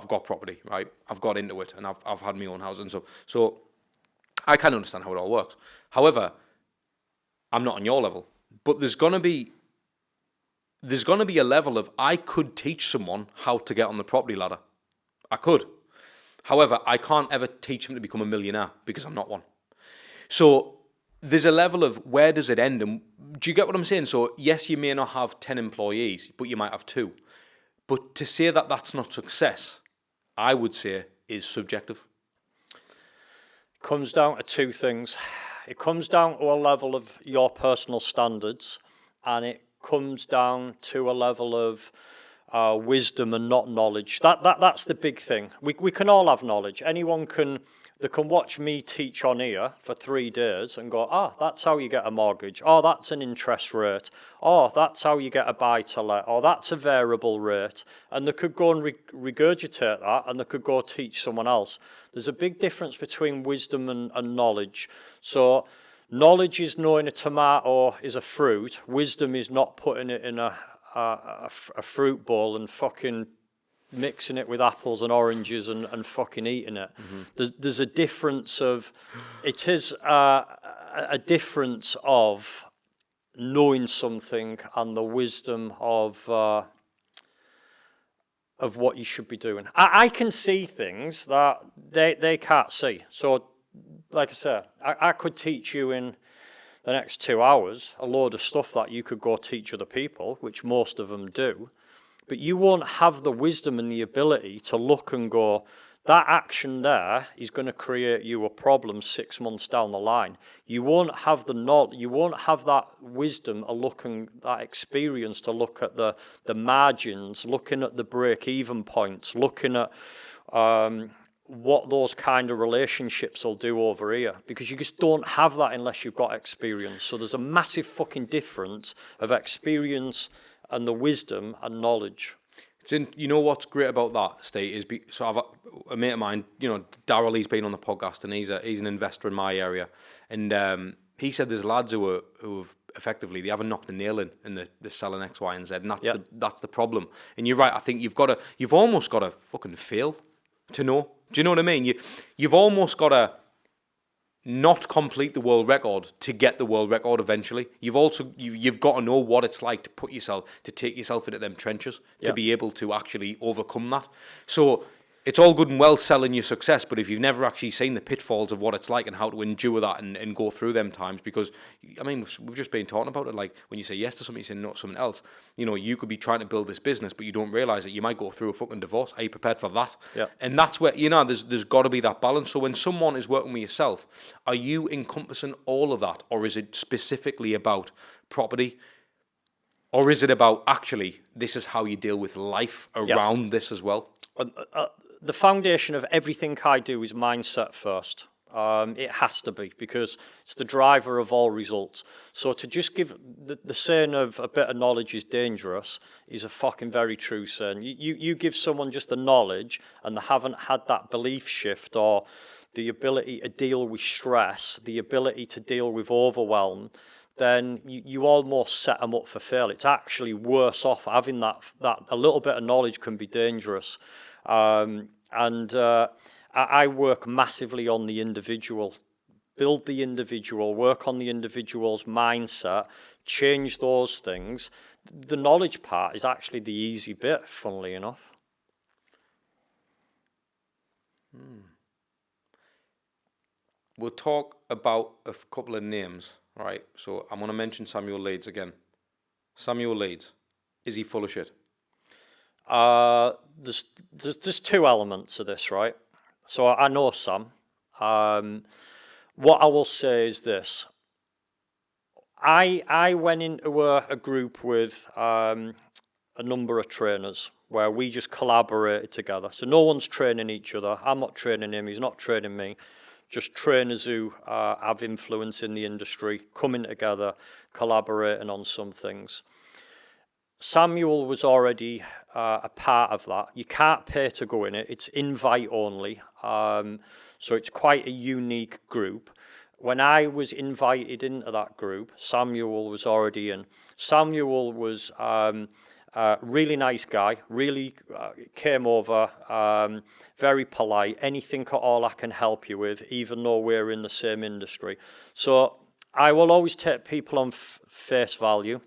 got property, right? I've got into it, and I've had my own house, and so I can understand how it all works. However, I'm not on your level, but there's gonna be a level of, I could teach someone how to get on the property ladder. I could. However, I can't ever teach them to become a millionaire, because I'm not one. So there's a level of, where does it end? And do you get what I'm saying? So yes, you may not have 10 employees, but you might have 2. But to say that that's not success, I would say, is subjective. It comes down to 2 things. It comes down to a level of your personal standards, and it comes down to a level of wisdom and not knowledge. That's the big thing. We can all have knowledge. They can watch me teach on here for 3 days and go, that's how you get a mortgage. Oh, that's an interest rate. Oh, that's how you get a buy-to-let. Oh, that's a variable rate. And they could go and regurgitate that, and they could go teach someone else. There's a big difference between wisdom and knowledge. So knowledge is knowing a tomato is a fruit. Wisdom is not putting it in a fruit bowl and fucking mixing it with apples and oranges and fucking eating it. Mm-hmm. There's a difference of, it is a difference of knowing something and the wisdom of what you should be doing. I can see things that they can't see. So, like I said, I could teach you in the next 2 hours a load of stuff that you could go teach other people, which most of them do. But you won't have the wisdom and the ability to look and go, that action there is going to create you a problem 6 months down the line. You won't have the knowledge, you won't have that wisdom, that experience to look at the margins, looking at the break-even points, looking at what those kind of relationships will do over here, because you just don't have that unless you've got experience. So there's a massive fucking difference of experience and the wisdom and knowledge. What's great about that, Ste, is so I've a mate of mine, Daryl, he's been on the podcast, and he's an investor in my area, and he said there's lads who have effectively, they haven't knocked the nail in, and they're selling X, Y, and Z, and Yep. that's the problem. And you're right. I think you've almost got to fucking fail to know. Do you know what I mean? You've almost got to not complete the world record to get the world record eventually. You've got to know what it's like to take yourself into them trenches to be able to actually overcome that. So it's all good and well selling your success, but if you've never actually seen the pitfalls of what it's like and how to endure that and go through them times, because, I mean, we've just been talking about it, like when you say yes to something, you say no to something else. You know, you could be trying to build this business, but you don't realise that you might go through a fucking divorce. Are you prepared for that? Yeah. And that's where, you know, there's got to be that balance. So when someone is working with yourself, are you encompassing all of that, or is it specifically about property? Or is it about, actually, this is how you deal with life around this as well? The foundation of everything I do is mindset first. It has to be, because it's the driver of all results. So to just give the saying of a bit of knowledge is dangerous is a fucking very true saying. You give someone just the knowledge and they haven't had that belief shift or the ability to deal with stress, the ability to deal with overwhelm, then you almost set them up for fail. It's actually worse off having that a little bit of knowledge can be dangerous. I work massively on the individual, build the individual, work on the individual's mindset, change those things. The knowledge part is actually the easy bit, funnily enough. We'll talk about a couple of names, right? So I'm going to mention Samuel Leeds again. Samuel Leeds, is he full of shit? There's two elements of this, right? So I know Sam. What I will say is this. I went into a group with a number of trainers where we just collaborated together. So no one's training each other. I'm not training him. He's not training me. Just trainers who have influence in the industry, coming together, collaborating on some things. Samuel was already a part of that. You can't pay to go in it. It's invite only. So it's quite a unique group. When I was invited into that group, Samuel was already in. Samuel was a really nice guy, really came over, very polite, anything at all I can help you with, even though we're in the same industry. So I will always take people on face value.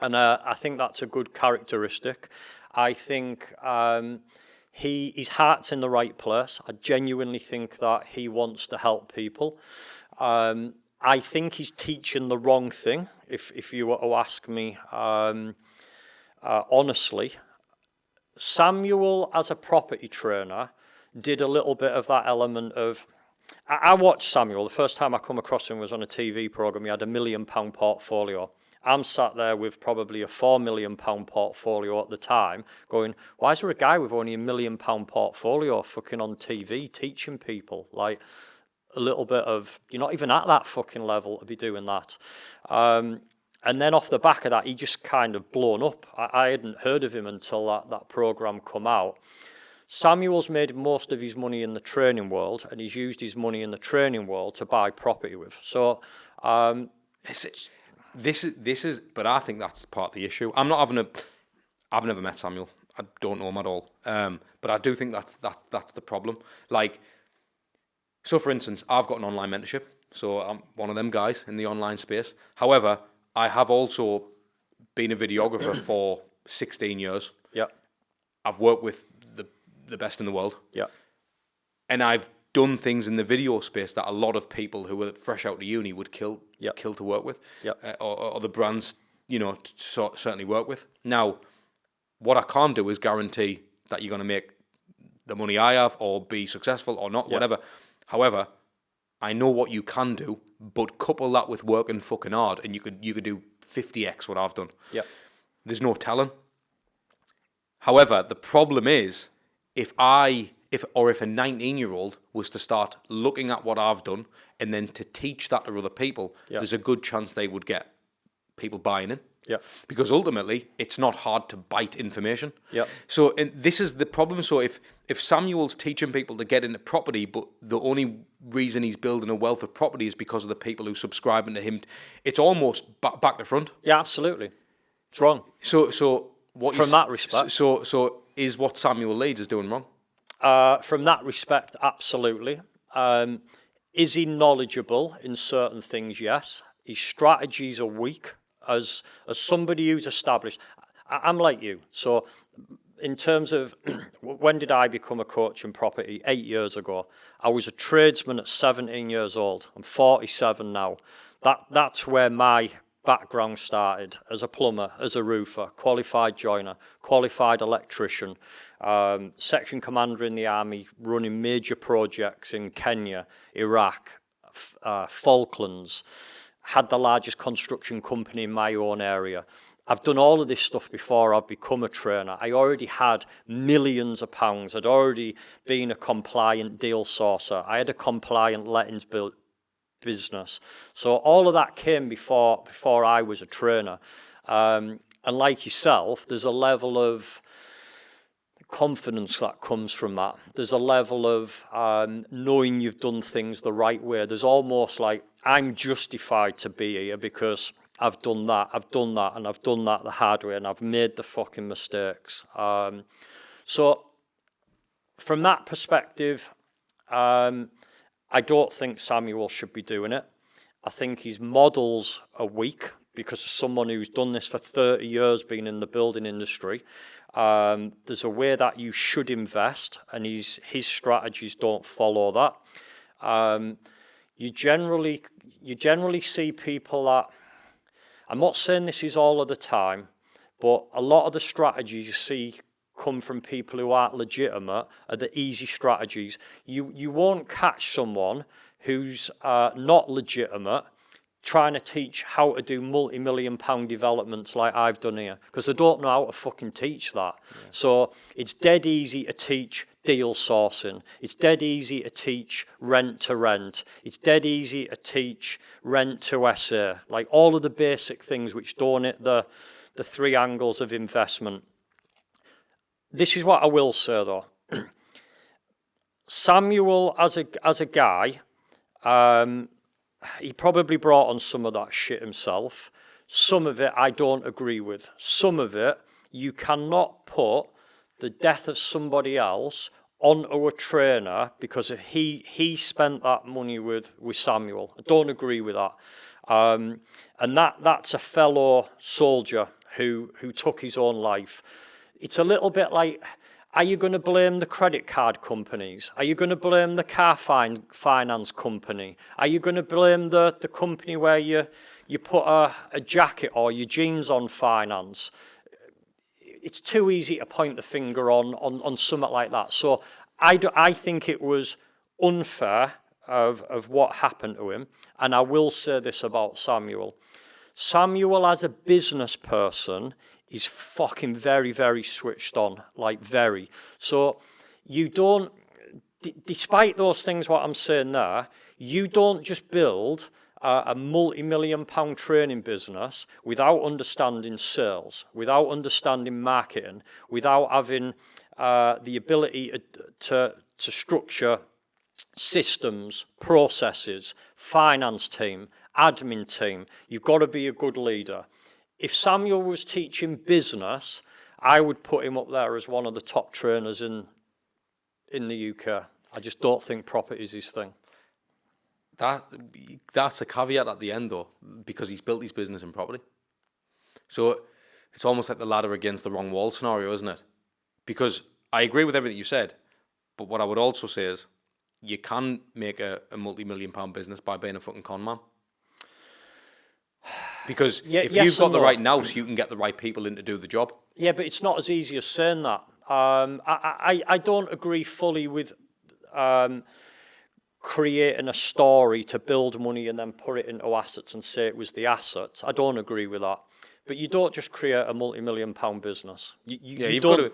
And I think that's a good characteristic. I think his heart's in the right place. I genuinely think that he wants to help people. I think he's teaching the wrong thing, if you were to ask me honestly. Samuel, as a property trainer, did a little bit of that element of... I watched Samuel. The first time I come across him was on a TV programme. He had £1 million portfolio. I'm sat there with probably a £4 million portfolio at the time going, why is there a guy with only £1 million portfolio fucking on TV teaching people? Like, a little bit of, you're not even at that fucking level to be doing that. And then off the back of that, he just kind of blown up. I hadn't heard of him until that programme come out. Samuel's made most of his money in the training world, and he's used his money in the training world to buy property with. So, This is, but I think that's part of the issue. I've never met Samuel. I don't know him at all. But I do think that's the problem. Like, so for instance, I've got an online mentorship. So I'm one of them guys in the online space. However, I have also been a videographer for 16 years. Yeah. I've worked with the best in the world. Yeah. And I've done things in the video space that a lot of people who were fresh out of uni would kill to work with. Yeah. Or the brands, you know, certainly work with. Now, what I can't do is guarantee that you're going to make the money I have or be successful or not, whatever. However, I know what you can do, but couple that with working fucking hard and you could do 50x what I've done. Yeah. There's no telling. However, the problem is if a 19-year-old was to start looking at what I've done and then to teach that to other people, there's a good chance they would get people buying in. Yeah. Because ultimately, it's not hard to bite information. Yeah. So and this is the problem. So if Samuel's teaching people to get into property, but the only reason he's building a wealth of property is because of the people who subscribing to him, it's almost back to front. Yeah, absolutely. It's wrong. So what From that respect. So is what Samuel Leeds is doing wrong? From that respect, absolutely. Is he knowledgeable in certain things? Yes. His strategies are weak. As somebody who's established, I'm like you. So in terms of when did I become a coach in property? 8 years ago. I was a tradesman at 17 years old. I'm 47 now. That's where my background started, as a plumber, as a roofer, qualified joiner, qualified electrician, section commander in the army, running major projects in Kenya, Iraq, Falklands, had the largest construction company in my own area. I've done all of this stuff before I've become a trainer. I already had millions of pounds. I'd already been a compliant deal sourcer. I had a compliant lettings business. So all of that came before I was a trainer. And like yourself, there's a level of confidence that comes from that. There's a level of knowing you've done things the right way. There's almost like, I'm justified to be here because I've done that, and I've done that the hard way, and I've made the fucking mistakes. So from that perspective, I don't think Samuel should be doing it. I think his models are weak because of someone who's done this for 30 years, been in the building industry. There's a way that you should invest, and his strategies don't follow that. You generally see people that, I'm not saying this is all of the time, but a lot of the strategies you see come from people who aren't legitimate are the easy strategies. You won't catch someone who's not legitimate trying to teach how to do multi-million-pound developments like I've done here, because they don't know how to fucking teach that. Yeah. So it's dead easy to teach deal sourcing. It's dead easy to teach rent to rent. It's dead easy to teach rent to SA, like all of the basic things which don't hit the three angles of investment. This is what I will say though. Samuel, as a guy, he probably brought on some of that shit himself. Some of it I don't agree with. Some of it, you cannot put the death of somebody else onto a trainer because he spent that money with Samuel. I don't agree with that. And that's a fellow soldier who took his own life. It's a little bit like, are you going to blame the credit card companies? Are you going to blame the car finance company? Are you going to blame the company where you put a jacket or your jeans on finance? It's too easy to point the finger on something like that. So I think it was unfair of what happened to him. And I will say this about Samuel. Samuel, as a business person, is fucking very, very switched on, like very. So you don't, despite those things, what I'm saying there, you don't just build a multi-million-pound training business without understanding sales, without understanding marketing, without having the ability to structure systems, processes, finance team, admin team. You've got to be a good leader. If Samuel was teaching business, I would put him up there as one of the top trainers in the UK. I just don't think property is his thing. That's a caveat at the end, though, because he's built his business in property. So it's almost like the ladder against the wrong wall scenario, isn't it? Because I agree with everything you said, but what I would also say is you can make a multi-million-pound business by being a fucking con man. Because if you've got the right nous, you can get the right people in to do the job. Yeah, but it's not as easy as saying that. I don't agree fully with creating a story to build money and then put it into assets and say it was the assets. I don't agree with that. But you don't just create a multi-million-pound business. You don't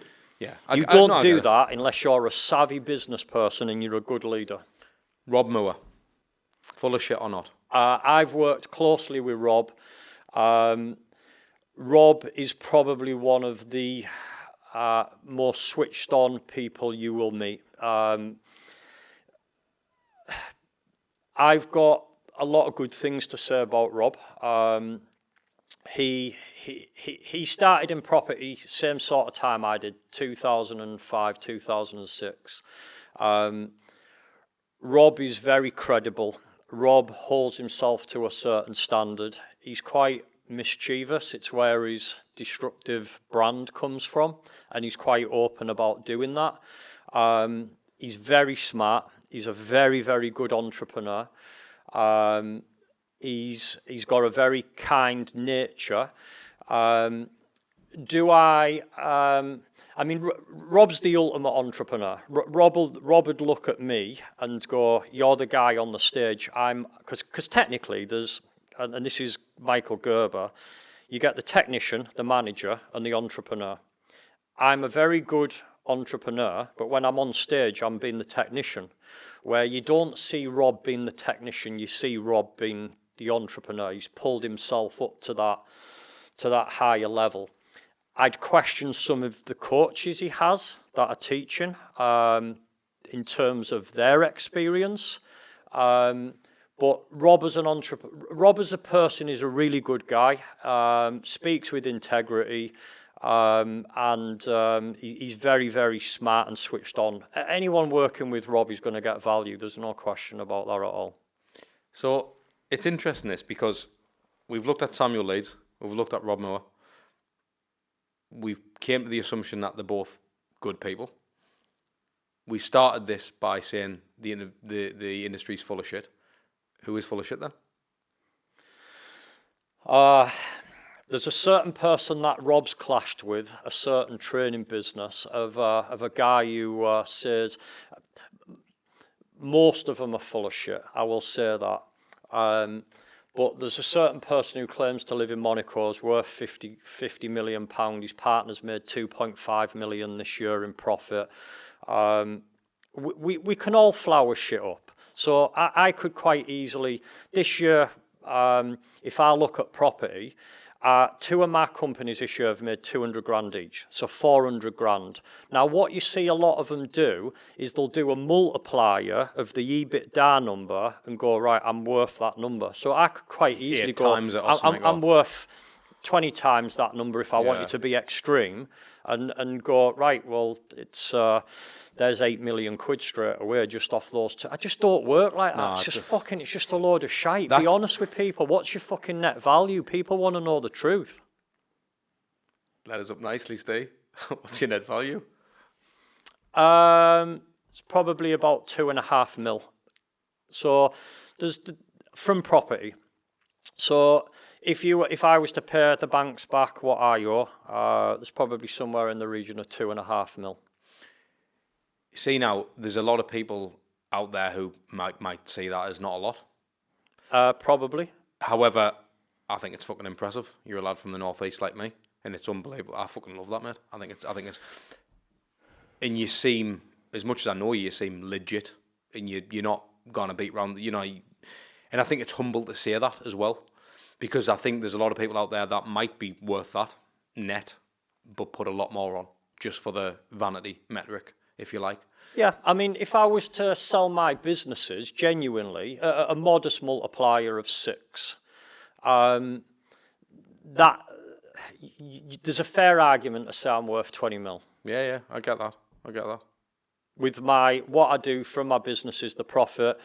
do that unless you're a savvy business person and you're a good leader. Rob Moore, full of shit or not? I've worked closely with Rob. Rob is probably one of the more switched on people you will meet. I've got a lot of good things to say about Rob. He started in property same sort of time I did, 2005, 2006. Rob is very credible. Rob holds himself to a certain standard. He's quite mischievous. It's where his destructive brand comes from, and he's quite open about doing that. He's very smart. He's a very, very good entrepreneur. He's got a very kind nature. Rob's the ultimate entrepreneur. Rob would look at me and go, "You're the guy on the stage." Because technically there's, and this is Michael Gerber, you get the technician, the manager, and the entrepreneur. I'm a very good entrepreneur, but when I'm on stage, I'm being the technician. Where you don't see Rob being the technician, you see Rob being the entrepreneur. He's pulled himself up to that higher level. I'd question some of the coaches he has that are teaching in terms of their experience. But Rob as a person is a really good guy, speaks with integrity, and he's very, very smart and switched on. Anyone working with Rob is going to get value. There's no question about that at all. So it's interesting this, because we've looked at Samuel Leeds, we've looked at Rob Moore. We came to the assumption that they're both good people. We started this by saying the industry's full of shit. Who is full of shit then? There's a certain person that Rob's clashed with, a certain training business of a guy who says most of them are full of shit. I will say that. But there's a certain person who claims to live in Monaco, is worth £50 million. His partner's made 2.5 million this year in profit. We can all flower shit up. So I could quite easily, this year, if I look at property, two of my companies this year have made 200 grand each, so 400 grand. Now, what you see a lot of them do is they'll do a multiplier of the EBITDA number and go, right, I'm worth that number. So I could quite easily go, I'm worth 20 times that number if I wanted to be extreme, and go, right, well, it's there's 8 million quid straight away just off those two. I just don't work like that. No, it's just a load of shite. Be honest with people. What's your fucking net value? People want to know the truth. Let us up nicely, Steve. What's your net value? It's probably about 2.5 mil. So there's from property. So if I was to pay the banks back what I owe, there's probably somewhere in the region of 2.5 mil. See, now there's a lot of people out there who might see that as not a lot. Probably. However, I think it's fucking impressive. You're a lad from the northeast like me, and it's unbelievable. I fucking love that, mate. I think it's, and you seem, as much as I know you seem legit, and you're not gonna beat round, you know. And I think it's humble to say that as well, because I think there's a lot of people out there that might be worth that net, but put a lot more on just for the vanity metric, if you like. Yeah, I mean, if I was to sell my businesses, genuinely, a modest multiplier of 6, that there's a fair argument to say I'm worth 20 mil. Yeah, I get that. With what I do from my businesses, the profit,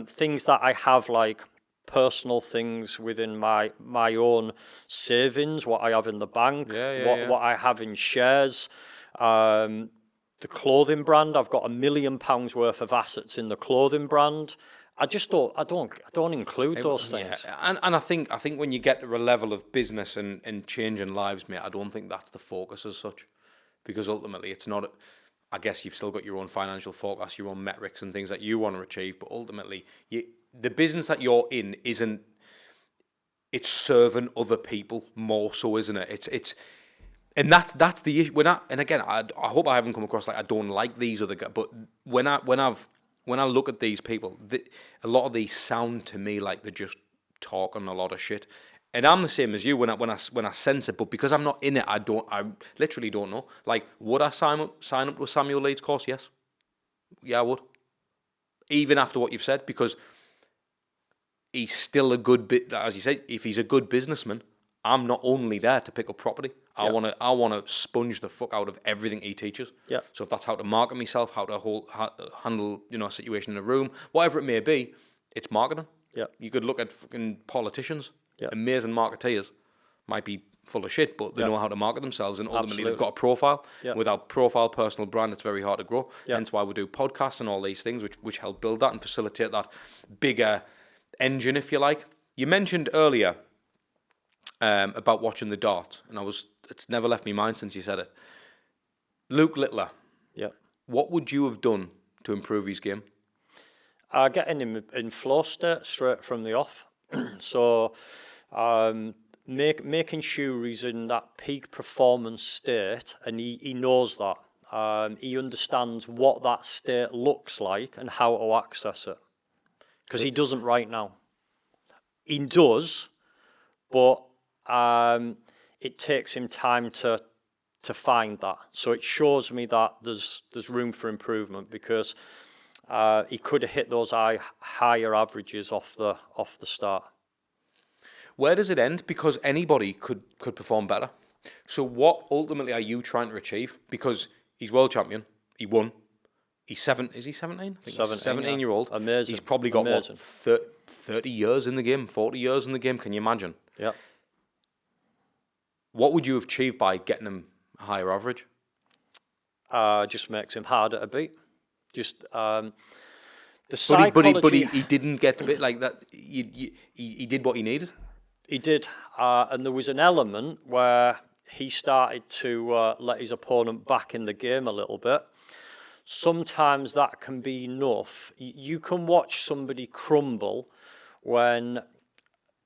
things that I have, like personal things within my own savings, what I have in the bank, what I have in shares, the clothing brand. I've got £1 million worth of assets in the clothing brand. I don't include those things. Yeah. And I think when you get to a level of business and changing lives, mate, I don't think that's the focus as such, because ultimately it's not. I guess you've still got your own financial forecast, your own metrics and things that you want to achieve, but ultimately the business that you're in it's serving other people more so, isn't it? And that's the issue. And again, I hope I haven't come across like I don't like these other guys, but when I look at these people, a lot of these sound to me like they're just talking a lot of shit. And I'm the same as you when I sense it, but because I'm not in it, I literally don't know. Like, would I sign up to a Samuel Leeds course? Yes. Yeah, I would. Even after what you've said, because he's still a good bit, as you say, if he's a good businessman, I'm not only there to pick up property. I want to sponge the fuck out of everything he teaches. Yeah. So if that's how to market myself, how to handle, a situation in a room, whatever it may be, it's marketing. Yeah. You could look at fucking politicians. Yeah. Amazing marketeers might be full of shit, but they know how to market themselves, and ultimately Absolutely. they've got a profile. Yeah. Without profile, personal brand, it's very hard to grow. Yeah. Hence why we do podcasts and all these things, which help build that and facilitate that bigger engine, if you like. You mentioned earlier about watching the dart, and it's never left me mind since you said it. Luke Littler. Yeah. What would you have done to improve his game? Getting him in flow state straight from the off. So making sure he's in that peak performance state, and he knows that. He understands what that state looks like and how to access it. Because he doesn't right now. He does, but it takes him time to find that. So it shows me that there's room for improvement, because he could have hit those higher averages off the start. Where does it end? Because anybody could perform better. So what ultimately are you trying to achieve? Because he's world champion, he won. He's is he 17? I think 17-year-old. Amazing. He's probably got, 30 years in the game, 40 years in the game. Can you imagine? Yeah. What would you have achieved by getting him a higher average? Just makes him harder to beat. Just the psychology. But he didn't get a bit like that. He did what he needed. He did, and there was an element where he started to let his opponent back in the game a little bit. Sometimes that can be enough. You can watch somebody crumble when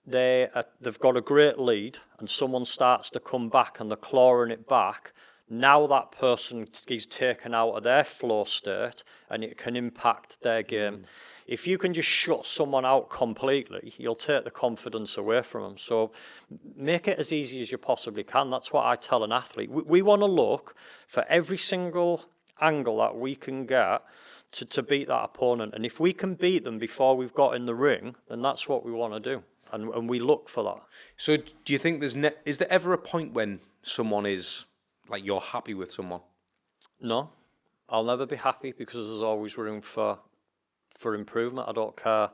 they've got a great lead and someone starts to come back and they're clawing it back. Now that person is taken out of their flow state, and it can impact their game. If you can just shut someone out completely, you'll take the confidence away from them. So make it as easy as you possibly can. That's what I tell an athlete. We want to look for every single angle that we can get to beat that opponent. And if we can beat them before we've got in the ring, then that's what we want to do. And we look for that. So do you think is there ever a point when someone is, like, you're happy with someone? No, I'll never be happy, because there's always room for improvement. I don't care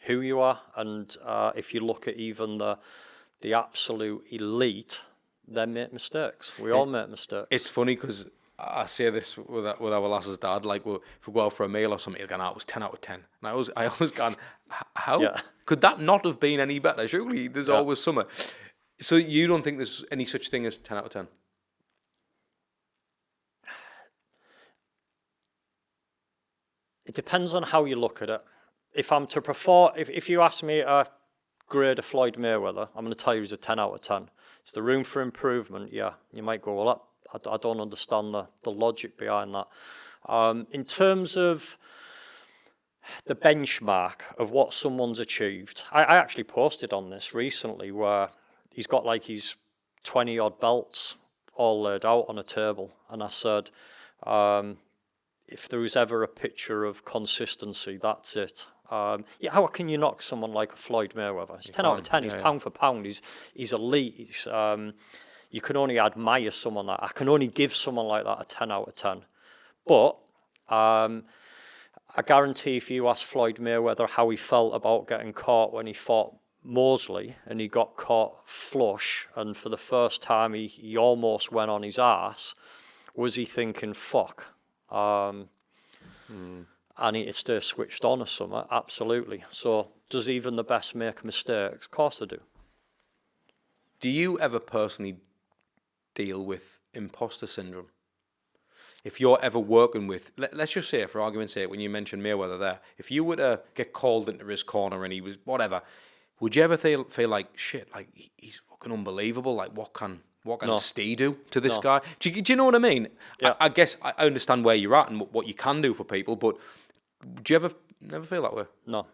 who you are, and if you look at even the absolute elite, they make mistakes. We all make mistakes. It's funny because I say this with our lass's dad. Like, if we go out for a meal or something, he'll go, "No, it was 10 out of 10." And I always gone, how could that not have been any better? Surely there's always something. So you don't think there's any such thing as 10 out of 10? It depends on how you look at it. If I'm to prefer, if you ask me a grade of Floyd Mayweather, I'm going to tell you he's a 10 out of 10. Is there room for improvement? Yeah. You might go, well, I don't understand the logic behind that. In terms of the benchmark of what someone's achieved, I actually posted on this recently, where he's got like his 20-odd belts all laid out on a table. And I said, if there was ever a picture of consistency, that's it. How can you knock someone like a Floyd Mayweather? He's 10 out of 10. He's pound for pound. He's elite. You can only admire someone I can only give someone like that a 10 out of 10. But I guarantee if you ask Floyd Mayweather how he felt about getting caught when he fought Mosley, and he got caught flush, and for the first time he almost went on his ass, was he thinking, fuck? And he stay switched on or something? Absolutely. So does even the best make mistakes? Of course they do. Do you ever personally deal with imposter syndrome? If you're ever working with, let's just say, for argument's sake, when you mentioned Mayweather there, if you were to get called into his corner and he was whatever, would you ever feel like, shit, like, he's fucking unbelievable, like, what can Ste do to this guy? Do you know what I mean? Yeah. I guess I understand where you're at and what you can do for people, but do you never feel that way? No.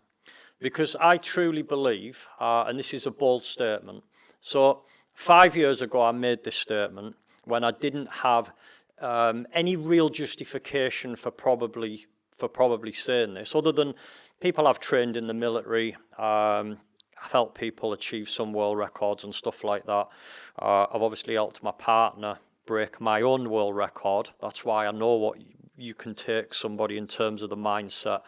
because I truly believe, and this is a bold statement. So 5 years ago, I made this statement when I didn't have any real justification for probably saying this, other than people I've trained in the military. I've helped people achieve some world records and stuff like that. I've obviously helped my partner break my own world record. That's why I know what you can take somebody in terms of the mindset.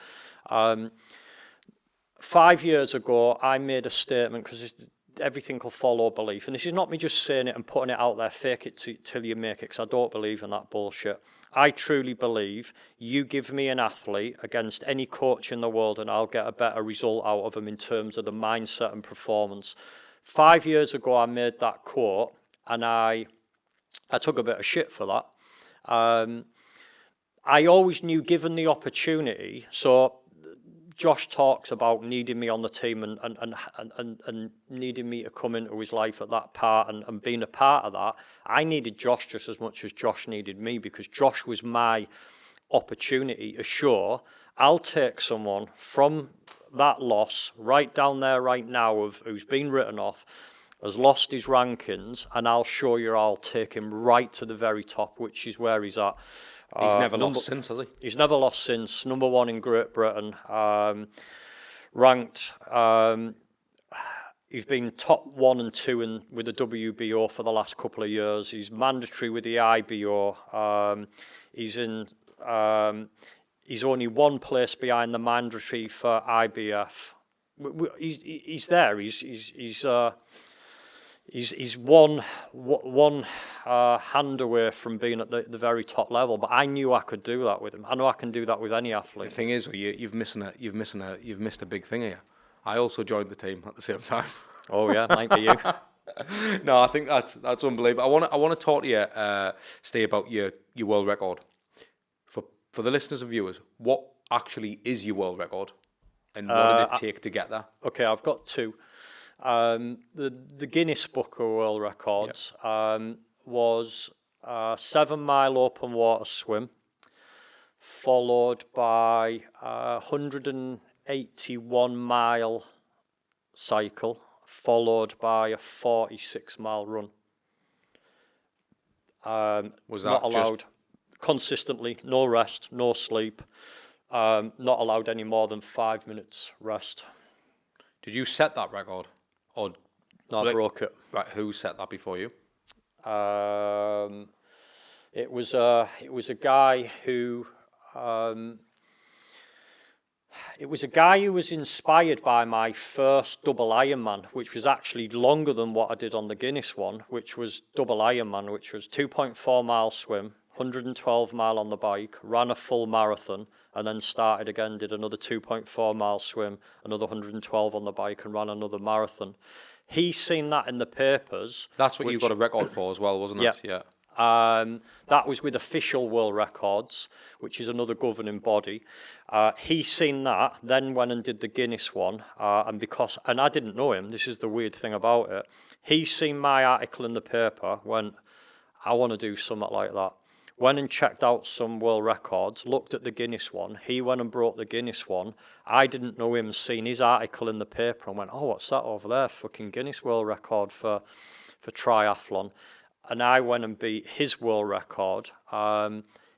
5 years ago, I made a statement, because everything will follow belief. And this is not me just saying it and putting it out there, fake it till you make it, because I don't believe in that bullshit. I truly believe you give me an athlete against any coach in the world and I'll get a better result out of them in terms of the mindset and performance. 5 years ago, I made that quote, and I took a bit of shit for that. I always knew, given the opportunity, so Josh talks about needing me on the team and needing me to come into his life at that part and being a part of that. I needed Josh just as much as Josh needed me, because Josh was my opportunity to show I'll take someone from that loss right down there right now of who's been written off, has lost his rankings, and I'll show you I'll take him right to the very top, which is where he's at. He's never lost since, has he? He's never lost since. Number one in Great Britain. Ranked. He's been top 1 and 2 with the WBO for the last couple of years. He's mandatory with the IBO. He's only one place behind the mandatory for IBF. He's there. He's one hand away from being at the very top level, but I knew I could do that with him. I know I can do that with any athlete. The thing is, you've missed a big thing here. I also joined the team at the same time. Oh yeah, might be you. No, I think that's unbelievable. I want to talk to you, Ste, about your world record. For the listeners and viewers, what actually is your world record, and what did it take to get there? Okay, I've got two. The Guinness Book of World Records was a 7-mile open water swim, followed by a 181-mile cycle, followed by a 46-mile run. Was that not allowed consistently, no rest, no sleep, not allowed any more than 5 minutes rest. Did you set that record? Or no, I broke it. Right, who set that before you? It was a guy who was inspired by my first double Ironman, which was actually longer than what I did on the Guinness one, which was double Ironman, which was 2.4 mile swim, 112 mile on the bike, ran a full marathon, and then started again, did another 2.4 mile swim, another 112 on the bike, and ran another marathon. He's seen that in the papers. That's what you got a record for as well, wasn't it? Yeah. That was with Official World Records, which is another governing body. He seen that, then went and did the Guinness one, and I didn't know him, this is the weird thing about it. He seen my article in the paper, went, I want to do something like that. Went and checked out some world records, looked at the Guinness one. He went and brought the Guinness one. I didn't know him, seen his article in the paper and went, oh, what's that over there? Fucking Guinness World Record for triathlon. And I went and beat his world record.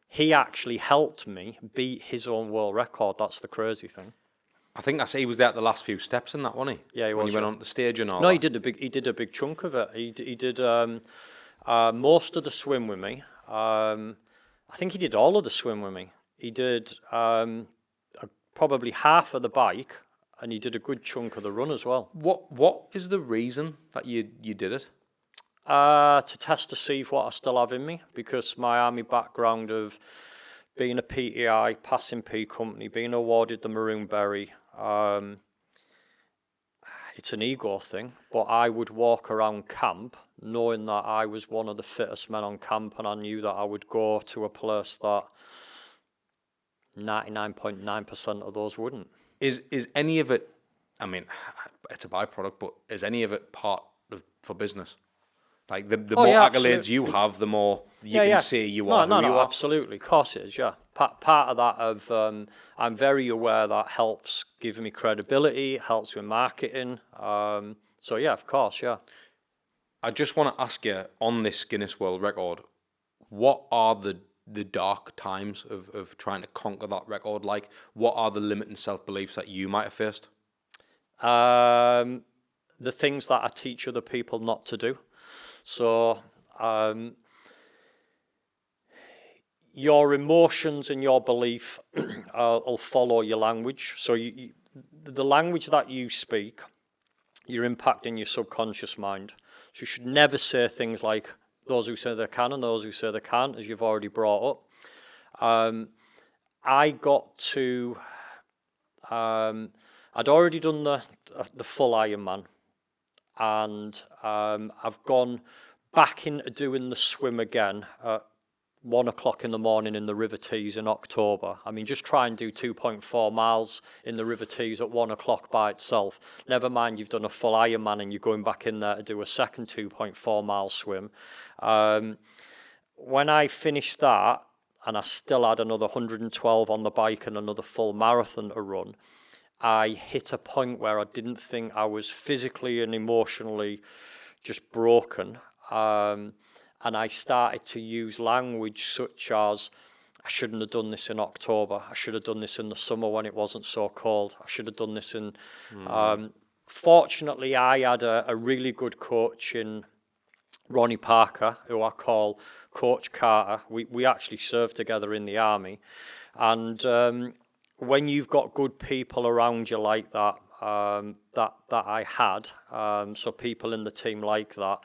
He actually helped me beat his own world record. That's the crazy thing. I think he was there at the last few steps in that, wasn't he? Yeah, he was. When he went on the stage and all. No, that. he did a big chunk of it. He did most of the swim with me. I think he did all of the swim with me. He did probably half of the bike, and he did a good chunk of the run as well. What is the reason that you did it? To test to see what I still have in me, because my army background of being a PTI, passing P company, being awarded the Maroon Beret, it's an ego thing, but I would walk around camp knowing that I was one of the fittest men on camp, and I knew that I would go to a place that 99.9% of those wouldn't. Is any of it, I mean, it's a byproduct, but is any of it part of for business? Like the Oh, more yeah, accolades absolutely. you have, the more you can say you are who you are. Absolutely. Of course it is, yeah. Part of that I'm very aware that helps give me credibility, helps with marketing. So yeah, of course, yeah. I just want to ask you, on this Guinness World Record, what are the dark times of trying to conquer that record like? What are the limiting self-beliefs that you might have faced? The things that I teach other people not to do. So your emotions and your belief will follow your language. So the language that you speak, you're impacting your subconscious mind. So you should never say things like those who say they can and those who say they can't, as you've already brought up. I got to, I'd already done the full Ironman, and I've gone back into doing the swim again at 1 o'clock in the morning in the River Tees in October. I mean, just try and do 2.4 miles in the River Tees at 1 o'clock by itself. Never mind you've done a full Ironman and you're going back in there to do a second 2.4 mile swim. When I finished that, and I still had another 112 on the bike and another full marathon to run, I hit a point where I didn't think I was physically and emotionally just broken. And I started to use language such as, I shouldn't have done this in October. I should have done this in the summer when it wasn't so cold. I should have done this in... Fortunately, I had a really good coach in Ronnie Parker, who I call Coach Carter. We actually served together in the army. And when you've got good people around you like that, that I had, so people in the team like that,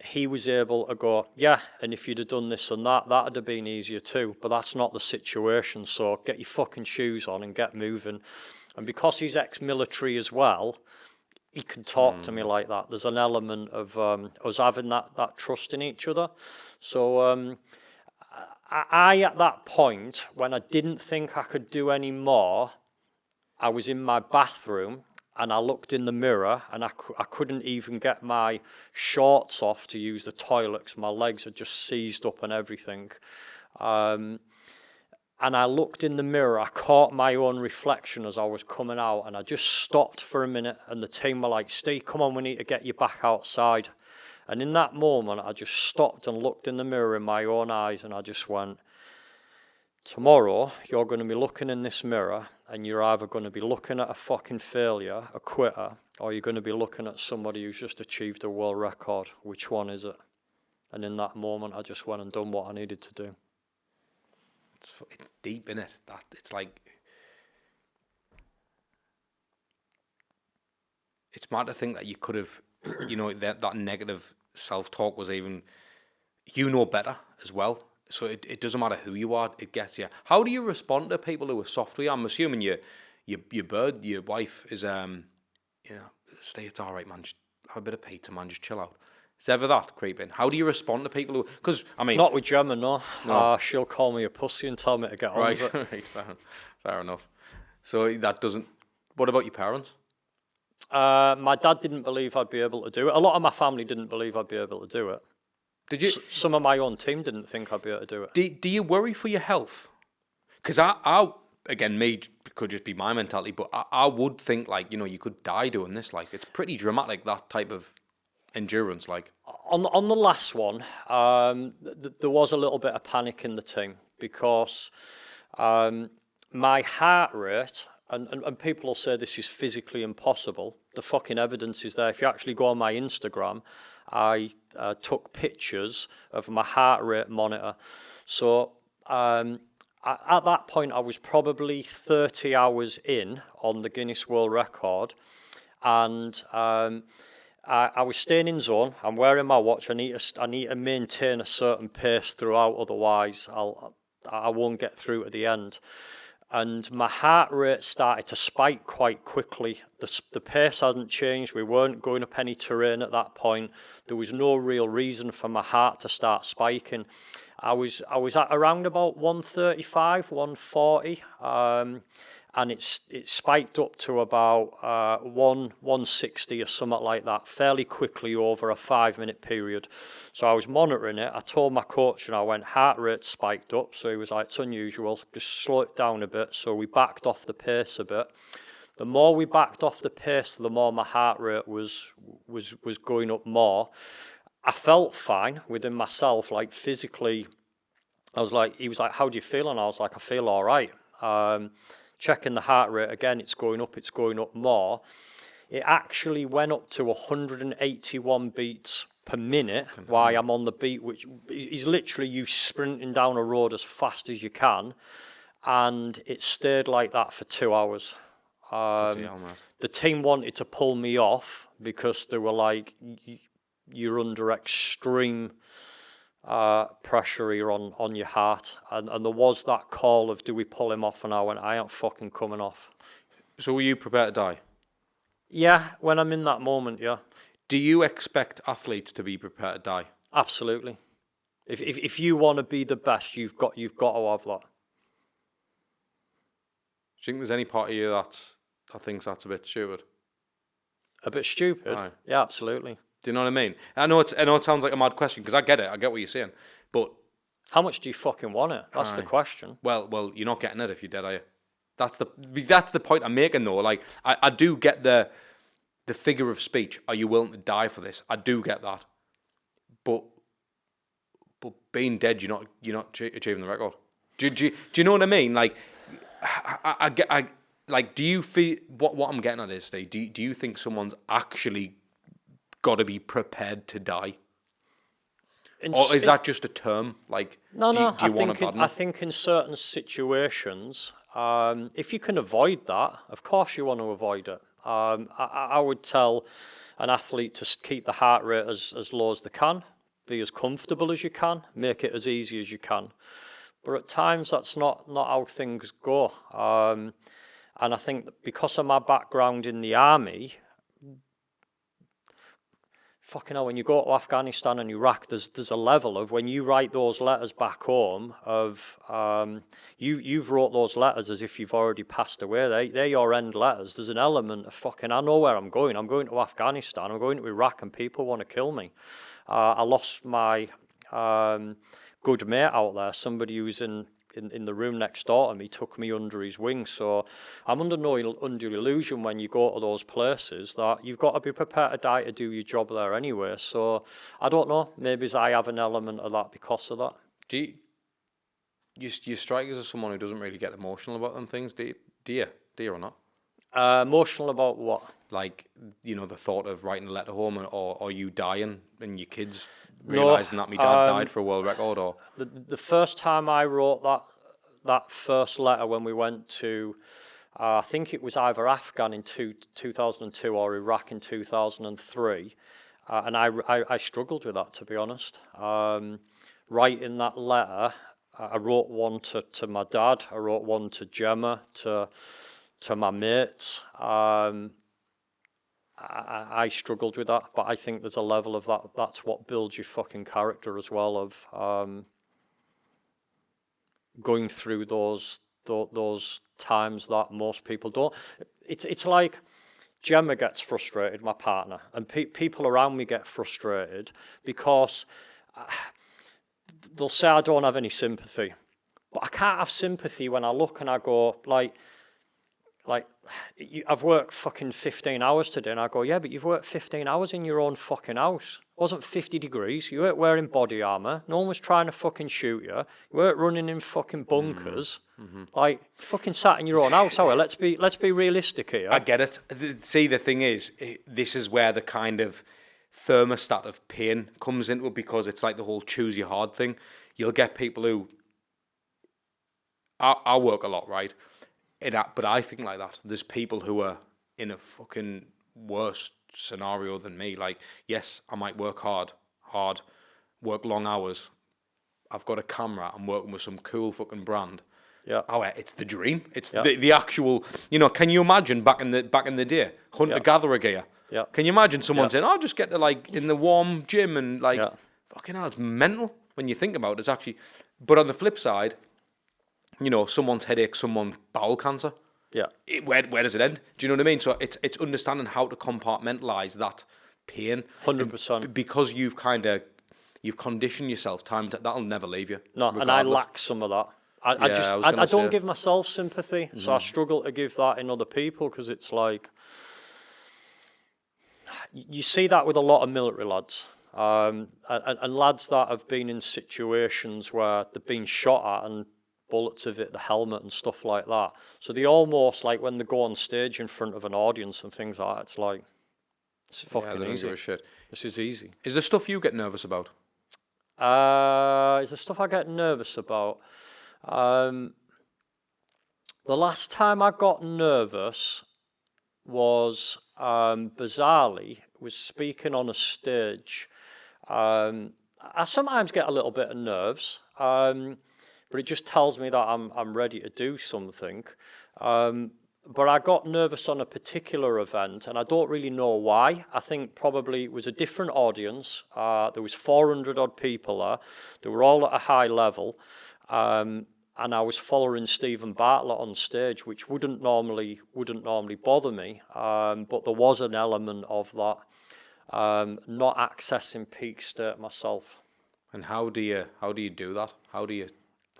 he was able to go, yeah, and if you'd have done this and that, that'd have been easier too. But that's not the situation. So get your fucking shoes on and get moving. And because he's ex-military as well, he can talk to me like that. There's an element of us having that trust in each other. So I, at that point, when I didn't think I could do any more, I was in my bathroom and I looked in the mirror and I couldn't even get my shorts off to use the toilet because my legs had just seized up and everything. And I looked in the mirror, I caught my own reflection as I was coming out, and I just stopped for a minute, and the team were like, Steve, come on, we need to get you back outside. And in that moment, I just stopped and looked in the mirror in my own eyes, and I just went, tomorrow, you're going to be looking in this mirror, and you're either going to be looking at a fucking failure, a quitter, or you're going to be looking at somebody who's just achieved a world record. Which one is it? And in that moment, I just went and done what I needed to do. It's deep, innit? That it's like, it's mad to think that you could have, you know, that negative self-talk was even, you know better as well. So it doesn't matter who you are, it gets you. How do you respond to people who are soft with you? I'm assuming your wife is, you know, Stay, it's all right, man. Just have a bit of pizza, man. Just chill out. Is ever that creeping? How do you respond to people who? Because I mean, not with Gemma, no. No. She'll call me a pussy and tell me to get on right, with it. right, fair enough. So that doesn't. What about your parents? My dad didn't believe I'd be able to do it. A lot of my family didn't believe I'd be able to do it. Did you? Some of my own team didn't think I'd be able to do it. Do you worry for your health? Because I again, me could just be my mentality, but I would think like, you know, you could die doing this. Like, it's pretty dramatic, that type of endurance. Like on the last one, there was a little bit of panic in the team because my heart rate, and people will say this is physically impossible. The fucking evidence is there. If you actually go on my Instagram, I took pictures of my heart rate monitor. So at that point, I was probably 30 hours in on the Guinness World Record, and I was staying in zone. I'm wearing my watch. I need to maintain a certain pace throughout, otherwise I won't get through to the end. And my heart rate started to spike quite quickly. The pace hadn't changed. We weren't going up any terrain at that point. There was no real reason for my heart to start spiking. I was at around about 135, 140, and it spiked up to about 160 or something like that, fairly quickly over a 5-minute period. So I was monitoring it. I told my coach, and I went, heart rate spiked up. So he was like, it's unusual, just slow it down a bit. So we backed off the pace a bit. The more we backed off the pace, the more my heart rate was going up more. I felt fine within myself, like physically. I was like, he was like, how do you feel? And I was like, I feel all right. Checking the heart rate again, it's going up more. It actually went up to 181 beats per minute while I'm on the beat, which is literally you sprinting down a road as fast as you can. And it stayed like that for 2 hours. The team wanted to pull me off because they were like, you're under extreme pressure here on your heart, and there was that call of, do we pull him off? And I went, I ain't fucking coming off. So were you prepared to die? Yeah, when I'm in that moment, yeah. Do you expect athletes to be prepared to die? Absolutely. If you want to be the best, you've got to have that. Do you think there's any part of you that thinks that's a bit stupid? A bit stupid? Aye. Yeah, absolutely. Do you know what I mean? I know it sounds like a mad question, because I get it. I get what you're saying. But how much do you fucking want it? That's the question. Well, you're not getting it if you're dead, are you? That's the point I'm making, though. Like, I do get the figure of speech. Are you willing to die for this? I do get that. But being dead, you're not achieving the record. Do you know what I mean? Like, like, do you feel what I'm getting at is, Steve? Do you think someone's actually got to be prepared to die, or is that just a term? Like, no. Do you want to I think in certain situations, if you can avoid that, of course you want to avoid it. I would tell an athlete to keep the heart rate as low as they can, be as comfortable as you can, make it as easy as you can. But at times that's not how things go. And I think that because of my background in the army, fucking hell, when you go to Afghanistan and Iraq, there's a level of, when you write those letters back home of, you've wrote those letters as if you've already passed away. They're your end letters. There's an element of fucking, I know where I'm going. I'm going to Afghanistan. I'm going to Iraq, and people want to kill me. I lost my good mate out there, somebody who's in the room next door to me, took me under his wing. So I'm under no undue illusion when you go to those places that you've got to be prepared to die to do your job there anyway. So I don't know, maybe I have an element of that because of that. Do you strike as someone who doesn't really get emotional about them things? Do you or not? Emotional about what? Like, the thought of writing a letter home, or you dying and your kids realising that my dad died for a world record, or the first time I wrote that first letter when we went to, I think it was either Afghan in 2002 or Iraq in 2003, and I struggled with that, to be honest. Writing that letter, I wrote one to my dad, I wrote one to Gemma, to my mates. I struggled with that, but I think there's a level of that. That's what builds your fucking character as well, of going through those times that most people don't. It's like Gemma gets frustrated, my partner, and people around me get frustrated because they'll say I don't have any sympathy, but I can't have sympathy when I look and I go like I've worked fucking 15 hours today, and I go, yeah, but you've worked 15 hours in your own fucking house. It wasn't 50 degrees. You weren't wearing body armor. No one was trying to fucking shoot you. You weren't running in fucking bunkers. Mm-hmm. Like, fucking sat in your own house. Oh, let's be realistic here. I get it. See, the thing is, this is where the kind of thermostat of pain comes into it, because it's like the whole choose your hard thing. You'll get people who, I work a lot, right? But I think like that. There's people who are in a fucking worse scenario than me. Like, yes, I might work hard, work long hours. I've got a camera. I'm working with some cool fucking brand. Yeah. Oh, it's the dream. It's the actual. Can you imagine back in the day, hunter-gatherer gear? Yeah. Can you imagine someone saying, "Oh, just get to like in the warm gym and like, fucking hell, it's mental when you think about it. It's actually." But on the flip side, someone's headache, someone bowel cancer. Yeah. Where does it end? Do you know what I mean? So it's understanding how to compartmentalize that pain. 100%. Because you've conditioned yourself, that'll never leave you. No, regardless. and I lack some of that. I don't give myself sympathy, so I struggle to give that in other people, because it's like, you see that with a lot of military lads, and lads that have been in situations where they've been shot at and bullets have hit the helmet and stuff like that. So they almost, like, when they go on stage in front of an audience and things like that, it's like, it's fucking easy. Shit. This is easy. Is there stuff you get nervous about? Is there stuff I get nervous about? The last time I got nervous was, bizarrely, was speaking on a stage. I sometimes get a little bit of nerves, but it just tells me that I'm ready to do something. But I got nervous on a particular event, and I don't really know why. I think probably it was a different audience. There was 400 odd people there. They were all at a high level. And I was following Stephen Bartlett on stage, which wouldn't normally bother me. But there was an element of that, not accessing peak state myself. And how do you do that? How do you?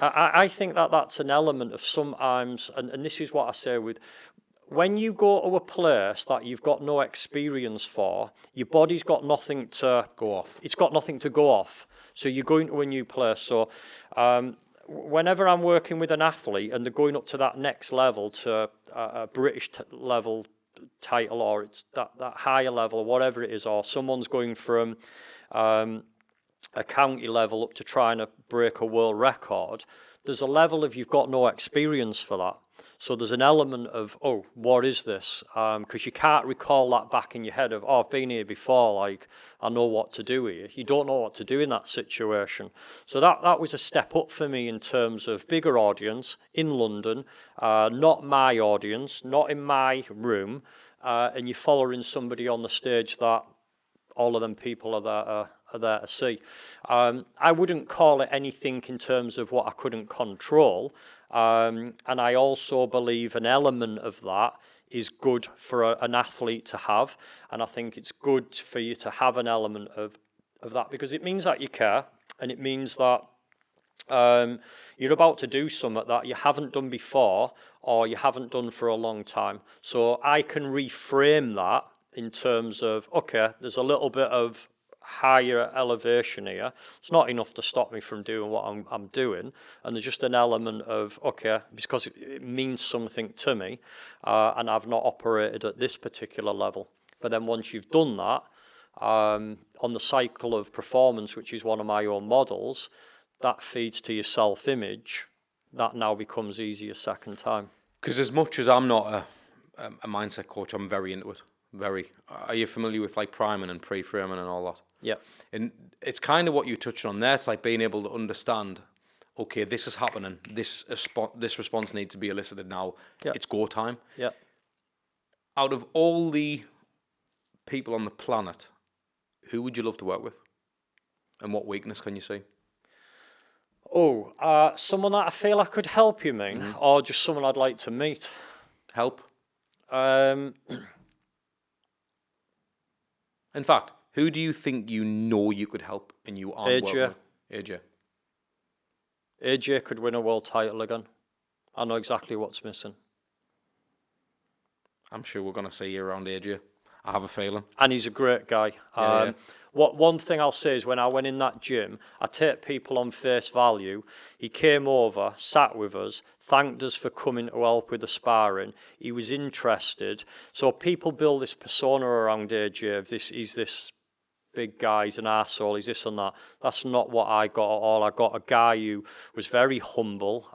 I think that's an element of sometimes, and this is what I say with, when you go to a place that you've got no experience for, your body's got nothing to Go off. It's got nothing to go off. So you're going to a new place. So whenever I'm working with an athlete and they're going up to that next level, to a British level title, or it's that higher level, or whatever it is, or someone's going from a county level up to trying to break a world record, there's a level of you've got no experience for that. So there's an element of, oh, what is this? Because you can't recall that back in your head of, oh, I've been here before, like, I know what to do here. You don't know what to do in that situation. So that was a step up for me in terms of bigger audience in London, not my audience, not in my room, and you're following somebody on the stage that all of them people are there to see. I wouldn't call it anything in terms of what I couldn't control. And I also believe an element of that is good for an athlete to have. And I think it's good for you to have an element of that, because it means that you care, and it means that you're about to do something that you haven't done before, or you haven't done for a long time. So I can reframe that in terms of, okay, there's a little bit of higher elevation here. It's not enough to stop me from doing what I'm doing, and there's just an element of, okay, because it means something to me, and I've not operated at this particular level. But then once you've done that, on the cycle of performance, which is one of my own models, that feeds to your self-image. That now becomes easier second time. Because as much as I'm not a mindset coach, I'm very into it. Very. Are you familiar with like priming and pre-framing and all that? Yeah. And it's kind of what you touched on there. It's like being able to understand, okay, this is happening. This response needs to be elicited now. Yeah. It's go time. Yeah. Out of all the people on the planet, who would you love to work with? And what weakness can you see? Oh, someone that I feel I could help, you mean? Mm-hmm. Or just someone I'd like to meet? Help? In fact, who do you think you know you could help and you aren't working with? AJ. AJ could win a world title again. I know exactly what's missing. I'm sure we're going to see you around AJ. I have a feeling. And he's a great guy. Yeah. One thing I'll say is when I went in that gym, I take people on face value. He came over, sat with us, thanked us for coming to help with the sparring. He was interested. So people build this persona around AJ of this, he's this big guy, he's an arsehole, he's this and that. That's not what I got at all. I got a guy who was very humble,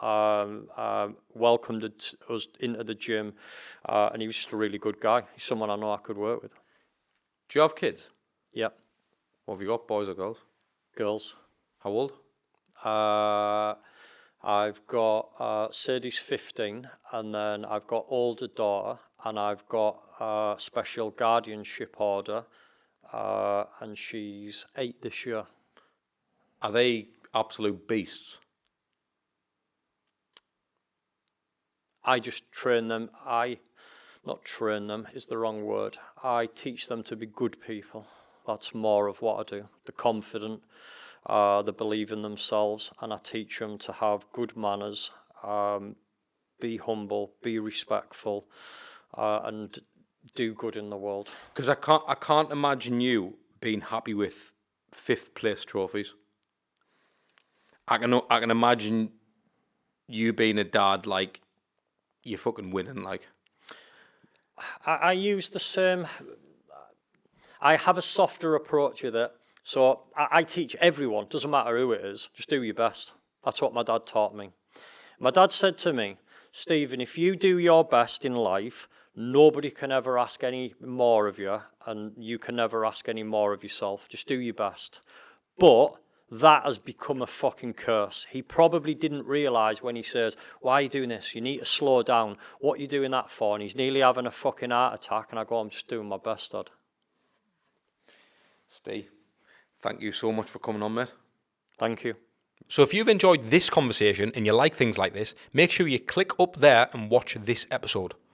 welcomed us into the gym, and he was just a really good guy. He's someone I know I could work with. Do you have kids? Yeah. What have you got, boys or girls? Girls. How old? I've got Sadie's 15, and then I've got older daughter, and I've got a special guardianship order, and she's 8 this year. Are they absolute beasts? I just train them. Not train them is the wrong word. I teach them to be good people. That's more of what I do. They're confident, they believe in themselves, and I teach them to have good manners, be humble, be respectful, and do good in the world. Because I can't imagine you being happy with 5th place trophies. I can imagine you being a dad, like, you're fucking winning, like. I use the same. I have a softer approach with it. So I teach everyone, doesn't matter who it is, just do your best. That's what my dad taught me. My dad said to me, Stephen, if you do your best in life, nobody can ever ask any more of you, and you can never ask any more of yourself. Just do your best. But that has become a fucking curse. He probably didn't realise when he says, why are you doing this? You need to slow down. What are you doing that for? And he's nearly having a fucking heart attack. And I go, I'm just doing my best, Dad. Steve, thank you so much for coming on, mate. Thank you. So if you've enjoyed this conversation and you like things like this, make sure you click up there and watch this episode.